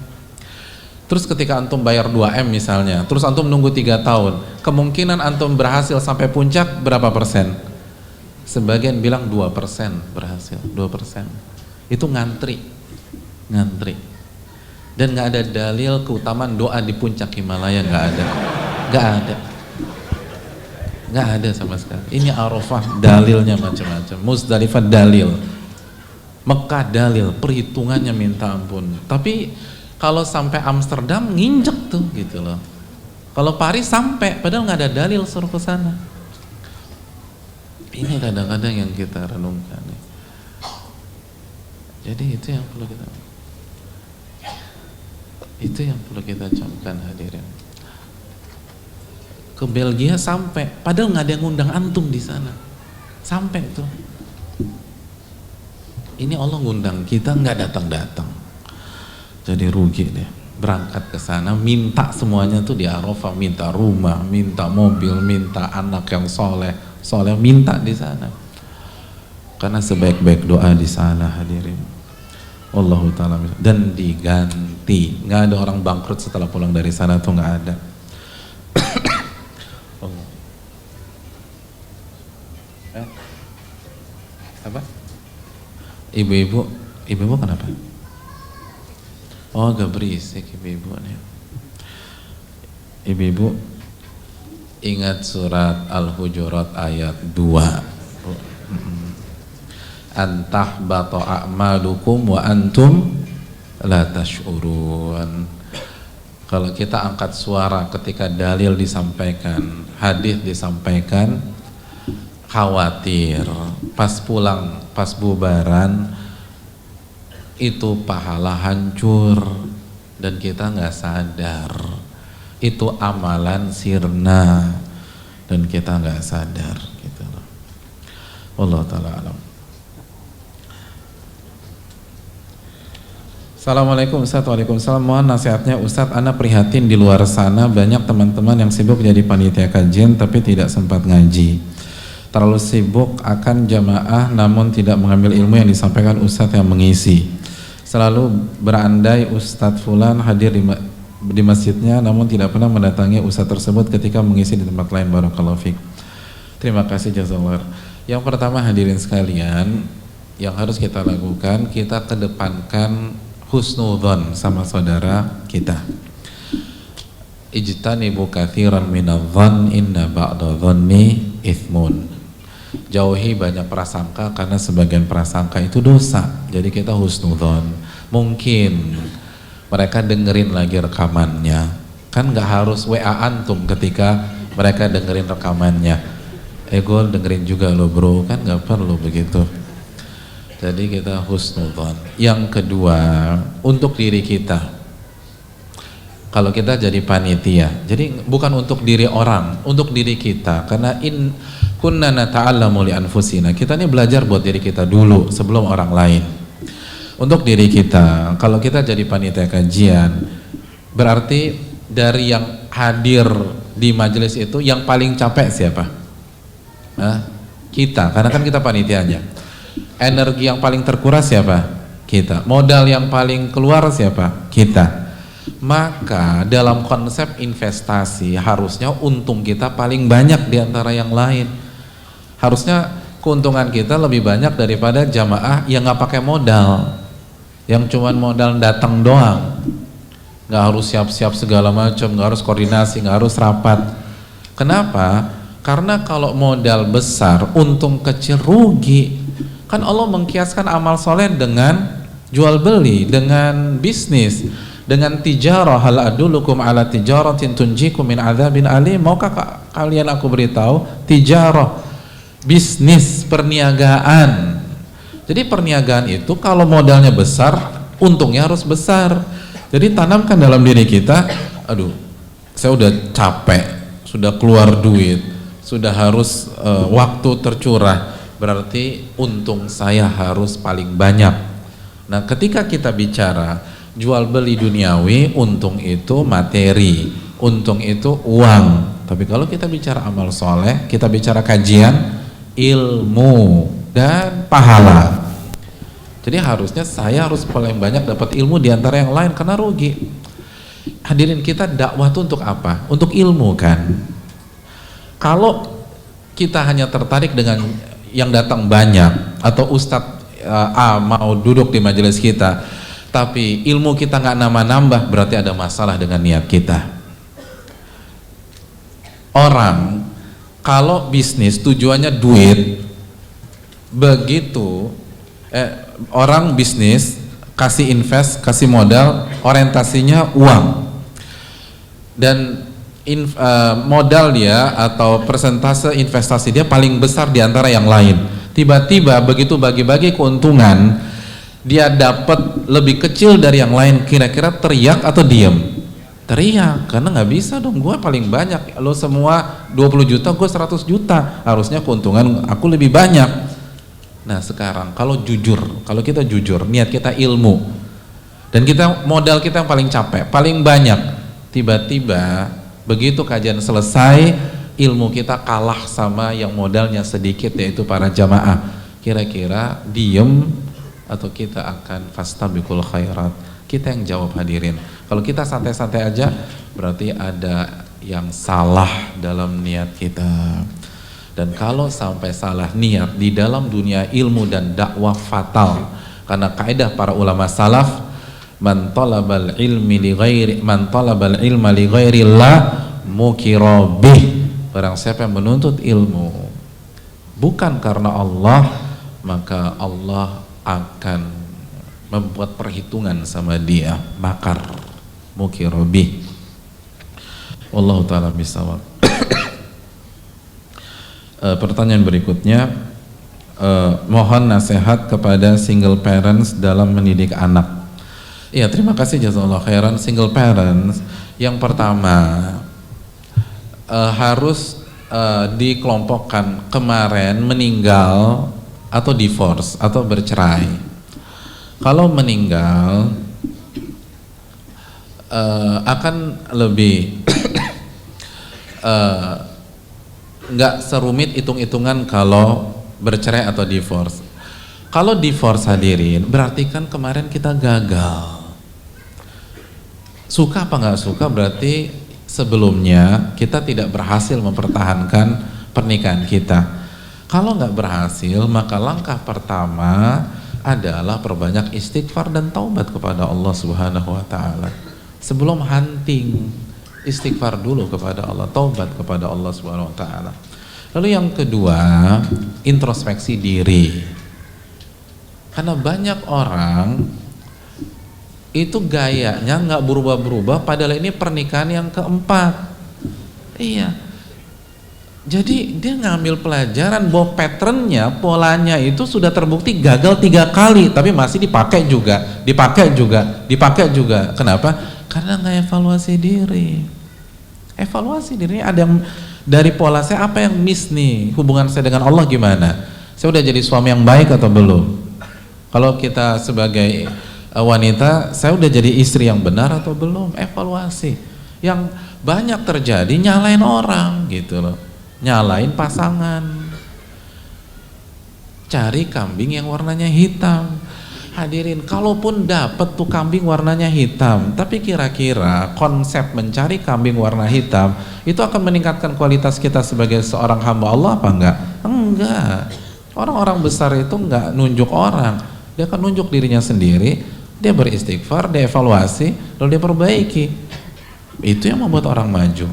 Terus ketika antum bayar 2 M misalnya, terus antum nunggu 3 tahun, kemungkinan antum berhasil sampai puncak berapa persen? Sebagian bilang 2% berhasil, 2%. Itu ngantri. Dan nggak ada dalil keutamaan doa di puncak Himalaya, nggak ada sama sekali. Ini Arafah dalilnya macam-macam, Musdalifah dalil, Mekah dalil, perhitungannya minta ampun. Tapi kalau sampai Amsterdam nginjek tuh gitu loh. Kalau Paris sampai, padahal nggak ada dalil suruh ke sana. Ini kadang-kadang yang kita renungkan. Jadi itu yang perlu kita camkan hadirin. Ke Belgia sampai, padahal nggak ada yang ngundang antum di sana. Sampai tuh. Ini Allah ngundang kita, nggak datang-datang. Jadi rugi deh. Berangkat ke sana, minta semuanya tuh di Arafah, minta rumah, minta mobil, minta anak yang soleh, minta di sana. Karena sebaik-baik doa di sana hadirin. Wallahu ta'ala. Dan diganti. Nggak ada orang bangkrut setelah pulang dari sana tuh, nggak ada. Apa? Ibu-ibu kenapa? Oh, agak berisik ibu-ibu nih. Ibu-ibu ingat surat Al-Hujurat ayat 2. Antahbata a'malukum wa antum la tash'urun. Kalau kita angkat suara ketika dalil disampaikan, hadis disampaikan, khawatir pas pulang, pas bubaran itu pahala hancur dan kita nggak sadar, itu amalan sirna dan kita nggak sadar gitu loh. Wallahu ta'ala alam. Assalamualaikum Ustaz. Waalaikumsalam. Mohon nasihatnya Ustaz, ana prihatin di luar sana banyak teman-teman yang sibuk jadi panitia kajian tapi tidak sempat ngaji. Terlalu sibuk akan jamaah namun tidak mengambil ilmu yang disampaikan Ustadz yang mengisi. Selalu berandai Ustadz Fulan hadir di masjidnya namun tidak pernah mendatangi Ustadz tersebut ketika mengisi di tempat lain. Barakallahu fiik. Terima kasih jazakallahu. Yang pertama hadirin sekalian, yang harus kita lakukan, kita kedepankan husnudzon sama saudara kita. Ijtanibu katsiran minadh-dhann inna ba'da dhanni itsmun. Jauhi banyak prasangka karena sebagian prasangka itu dosa. Jadi kita husnudzon. Mungkin mereka dengerin lagi rekamannya. Kan nggak harus WA antum ketika mereka dengerin rekamannya. Gol dengerin juga lo bro, kan nggak perlu begitu. Jadi kita husnudzon. Yang kedua, untuk diri kita. Kalau kita jadi panitia, jadi bukan untuk diri orang, untuk diri kita. Karena in kunna nata'allamu li anfusina. Kita ini belajar buat diri kita dulu sebelum orang lain. Untuk diri kita, kalau kita jadi panitia kajian, berarti dari yang hadir di majelis itu yang paling capek siapa? Kita, karena kan kita panitianya. Energi yang paling terkuras siapa? Kita. Modal yang paling keluar siapa? Kita. Maka dalam konsep investasi harusnya untung kita paling banyak di antara yang lain. Harusnya keuntungan kita lebih banyak daripada jamaah yang nggak pakai modal, yang cuman modal datang doang, nggak harus siap-siap segala macam, nggak harus koordinasi, nggak harus rapat. Kenapa? Karena kalau modal besar, untung kecil, rugi. Kan Allah mengkiaskan amal soleh dengan jual beli, dengan bisnis, dengan tijarah. Hal adulukum ala tijaratin tunjikum min adzabin alim. Maukah kalian aku beritahu tijarah, bisnis, perniagaan. Jadi perniagaan itu kalau modalnya besar, untungnya harus besar. Jadi tanamkan dalam diri kita, aduh, saya udah capek, sudah keluar duit, sudah harus waktu tercurah, berarti untung saya harus paling banyak. Nah, ketika kita bicara jual beli duniawi, untung itu materi, untung itu uang. Tapi kalau kita bicara amal soleh, kita bicara kajian, ilmu dan pahala. Jadi harusnya saya harus paling banyak dapat ilmu di antara yang lain, karena rugi. Hadirin, kita dakwah itu untuk apa? Untuk ilmu kan. Kalau kita hanya tertarik dengan yang datang banyak, atau Ustadz A mau duduk di majelis kita, tapi ilmu kita nggak nambah-nambah, berarti ada masalah dengan niat kita. Orang kalau bisnis tujuannya duit, begitu orang bisnis kasih invest, kasih modal, orientasinya uang, dan modal dia atau persentase investasi dia paling besar di antara yang lain. Tiba-tiba begitu bagi-bagi keuntungan, dia dapat lebih kecil dari yang lain, kira-kira teriak atau diem? Teriak, karena nggak bisa dong, gue paling banyak, lo semua 20 juta, gue 100 juta, harusnya keuntungan aku lebih banyak. Nah sekarang kalau jujur, kalau kita jujur, niat kita ilmu, dan kita modal kita yang paling capek, paling banyak, tiba-tiba begitu kajian selesai, ilmu kita kalah sama yang modalnya sedikit, yaitu para jamaah. Kira-kira diem atau kita akan fastabiqul khairat? Kita yang jawab hadirin. Kalau kita santai-santai aja, berarti ada yang salah dalam niat kita. Dan kalau sampai salah niat di dalam dunia ilmu dan dakwah, fatal. Karena kaidah para ulama salaf, man talabal ilma li ghairillah mukira bih. Barang siapa yang menuntut ilmu bukan karena Allah, maka Allah akan membuat perhitungan sama dia, makar, mukira bih. Wallahu ta'ala bisawab. Pertanyaan berikutnya, mohon nasihat kepada single parents dalam mendidik anak. Iya, terima kasih, jazakallahu khairan. Single parents, yang pertama harus dikelompokkan kemarin meninggal atau divorce atau bercerai. Kalau meninggal akan lebih nggak serumit hitung-hitungan kalau bercerai atau divorce. Kalau divorce hadirin, berarti kan kemarin kita gagal. Suka apa nggak suka, berarti sebelumnya kita tidak berhasil mempertahankan pernikahan kita. Kalau nggak berhasil, maka langkah pertama adalah perbanyak istighfar dan taubat kepada Allah Subhanahu wa Ta'ala. Sebelum hunting, istighfar dulu kepada Allah, taubat kepada Allah Subhanahu wa Ta'ala. Lalu yang kedua, introspeksi diri. Karena banyak orang itu gayanya nggak berubah-berubah, padahal ini pernikahan yang keempat. Iya. Jadi dia ngambil pelajaran bahwa patternnya, polanya itu sudah terbukti gagal 3 kali, tapi masih dipakai juga. Kenapa? Karena nggak evaluasi diri. Evaluasi diri, ada yang dari pola saya apa yang miss nih, hubungan saya dengan Allah gimana? Saya udah jadi suami yang baik atau belum? Kalau kita sebagai wanita, saya udah jadi istri yang benar atau belum? Evaluasi. Yang banyak terjadi nyalain orang gitu loh, nyalain pasangan, cari kambing yang warnanya hitam. Hadirin, kalaupun dapat tuh kambing warnanya hitam, tapi kira-kira konsep mencari kambing warna hitam itu akan meningkatkan kualitas kita sebagai seorang hamba Allah apa enggak? Enggak. Orang-orang besar itu enggak nunjuk orang, dia akan nunjuk dirinya sendiri, dia beristighfar, dia evaluasi, lalu dia perbaiki. Itu yang membuat orang maju.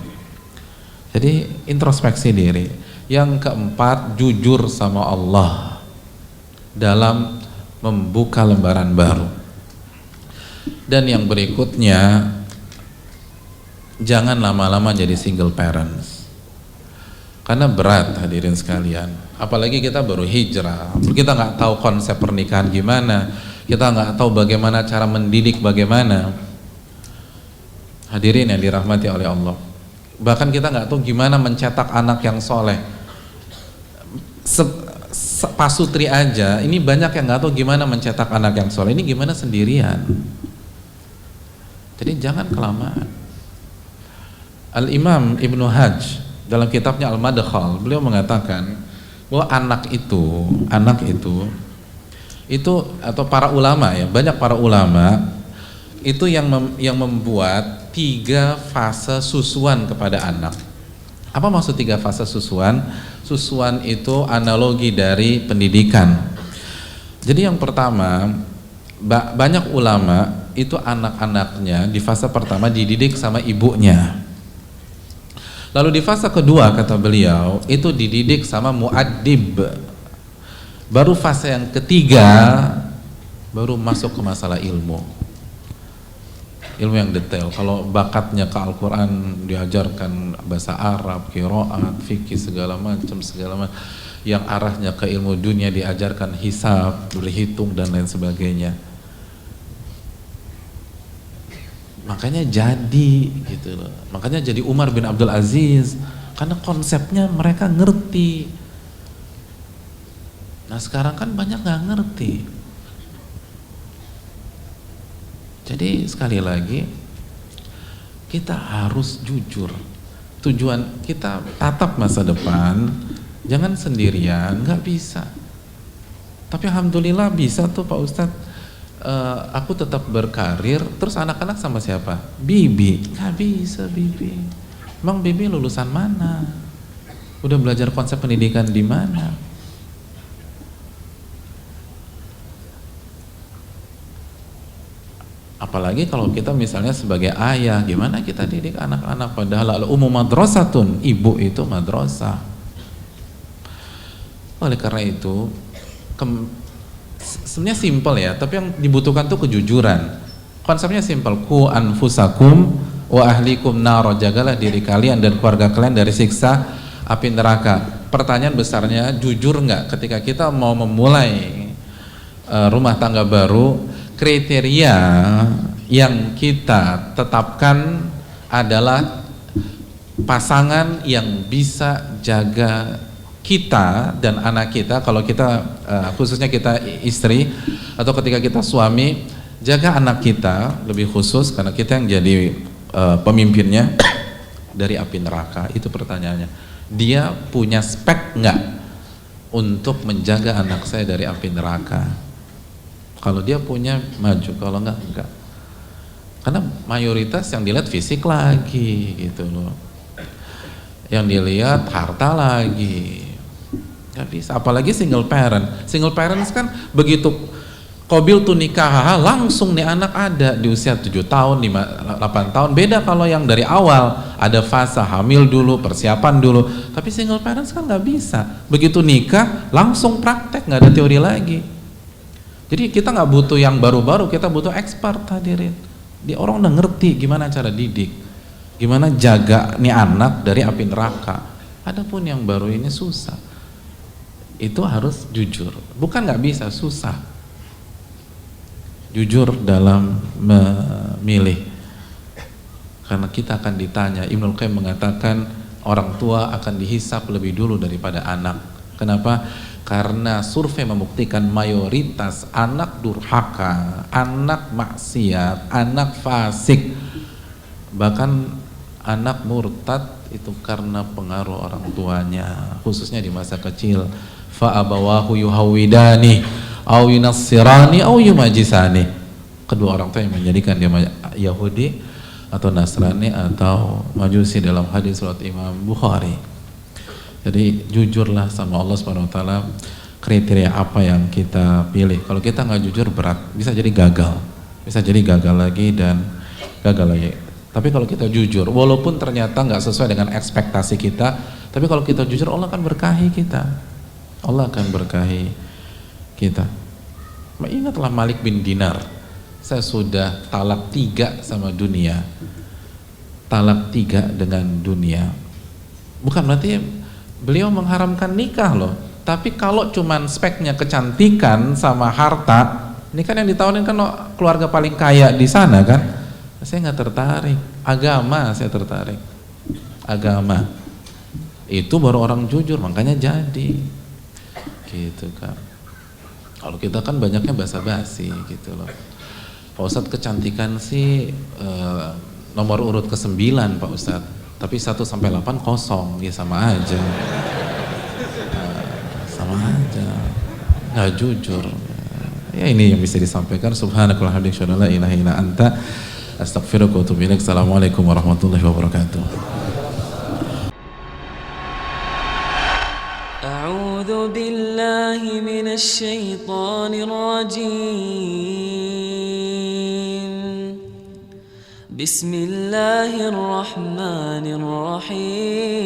Jadi introspeksi diri. Yang keempat, jujur sama Allah dalam membuka lembaran baru. Dan yang berikutnya, jangan lama-lama jadi single parents, karena berat hadirin sekalian. Apalagi kita baru hijrah, kita nggak tahu konsep pernikahan gimana, kita nggak tahu bagaimana cara mendidik, bagaimana. Hadirin yang dirahmati oleh Allah, bahkan kita nggak tahu gimana mencetak anak yang soleh. Pasutri aja, ini banyak yang nggak tahu gimana mencetak anak yang soleh. Ini gimana sendirian? Jadi jangan kelamaan. Al-Imam Ibnu Hajj dalam kitabnya Al-Madkhal, beliau mengatakan bahwa anak itu atau para ulama ya, banyak para ulama itu yang membuat 3 fase susuan kepada anak. Apa maksud 3 fase susuan? Susuan itu analogi dari pendidikan. Jadi yang pertama, banyak ulama itu anak-anaknya di fase pertama dididik sama ibunya. Lalu di fase kedua, kata beliau, itu dididik sama muaddib. Baru fase yang ketiga baru masuk ke masalah ilmu yang detail. Kalau bakatnya ke Al-Quran, diajarkan bahasa Arab, qiraat, fikih, segala macam. Yang arahnya ke ilmu dunia, diajarkan hisab, berhitung dan lain sebagainya. Makanya jadi gitu loh. Makanya jadi Umar bin Abdul Aziz, karena konsepnya mereka ngerti. Nah sekarang kan banyak nggak ngerti. Jadi sekali lagi kita harus jujur. Tujuan kita tatap masa depan, jangan sendirian, nggak bisa. Tapi alhamdulillah bisa tuh Pak Ustadz. Aku tetap berkarir, terus anak-anak sama siapa? Bibi, nggak bisa Bibi. Emang Bibi lulusan mana? Udah belajar konsep pendidikan di mana? Apalagi kalau kita misalnya sebagai ayah, gimana kita didik anak-anak? Padahal umum madrasatun, ibu itu madrasah. Oleh karena itu, sebenarnya simpel ya, tapi yang dibutuhkan tuh kejujuran. Konsepnya simpel, ku anfusakum wa ahlikum naro, jagalah diri kalian dan keluarga kalian dari siksa api neraka. Pertanyaan besarnya, jujur nggak ketika kita mau memulai rumah tangga baru? Kriteria yang kita tetapkan adalah pasangan yang bisa jaga kita dan anak kita. Kalau kita khususnya kita istri, atau ketika kita suami, jaga anak kita lebih khusus karena kita yang jadi pemimpinnya dari api neraka. Itu pertanyaannya, dia punya spek nggak untuk menjaga anak saya dari api neraka? Kalau dia punya, maju. Kalau enggak. Karena mayoritas yang dilihat fisik lagi gitu loh, yang dilihat harta lagi. Gak bisa, apalagi single parents kan begitu qabil tu nikah, langsung nih anak ada di usia 7 tahun, 8 tahun. Beda kalau yang dari awal, ada fase hamil dulu, persiapan dulu. Tapi single parents kan gak bisa, begitu nikah langsung praktek, gak ada teori lagi. Jadi kita nggak butuh yang baru-baru, kita butuh expert hadirin. Dia orang udah ngerti gimana cara didik, gimana jaga nih anak dari api neraka. Adapun yang baru ini susah. Itu harus jujur. Bukan nggak bisa, susah. Jujur dalam memilih. Karena kita akan ditanya. Ibnul Qayyim mengatakan orang tua akan dihisap lebih dulu daripada anak. Kenapa? Karena survei membuktikan mayoritas anak durhaka, anak maksiat, anak fasik, bahkan anak murtad itu karena pengaruh orang tuanya, khususnya di masa kecil. Fa abawahu yuhawidani au yunassirani au yumajisani. Kedua orang tua yang menjadikan dia Yahudi atau Nasrani atau Majusi dalam hadis riwayat Imam Bukhari. Jadi jujurlah sama Allah Subhanahu wa taala kriteria apa yang kita pilih. Kalau kita nggak jujur berat, bisa jadi gagal. Bisa jadi gagal lagi dan gagal lagi. Tapi kalau kita jujur, walaupun ternyata nggak sesuai dengan ekspektasi kita, tapi kalau kita jujur Allah akan berkahi kita. Allah akan berkahi kita. Ingatlah Malik bin Dinar. Saya sudah talak 3 sama dunia. Talak 3 dengan dunia. Bukan berarti beliau mengharamkan nikah loh, tapi kalau cuman speknya kecantikan sama harta, ini kan yang ditawarin kan keluarga paling kaya di sana kan, saya nggak tertarik. Agama saya tertarik, agama itu baru orang jujur, makanya jadi gitu kan. Kalau kita kan banyaknya basa-basi gitu loh. Pak Ustadz kecantikan sih nomor urut ke-9 Pak Ustadz, tapi 1 sampai 8 kosong, ya sama aja. Sama aja. Nggak jujur. Ya ini yang bisa disampaikan. Subhanakallahumma wa bihamdika la ilaha illa anta astaghfiruka wa atubu ilaik. Assalamualaikum warahmatullahi wabarakatuh. أعوذ بالله من الشيطان الرجيم بسم الله الرحمن الرحيم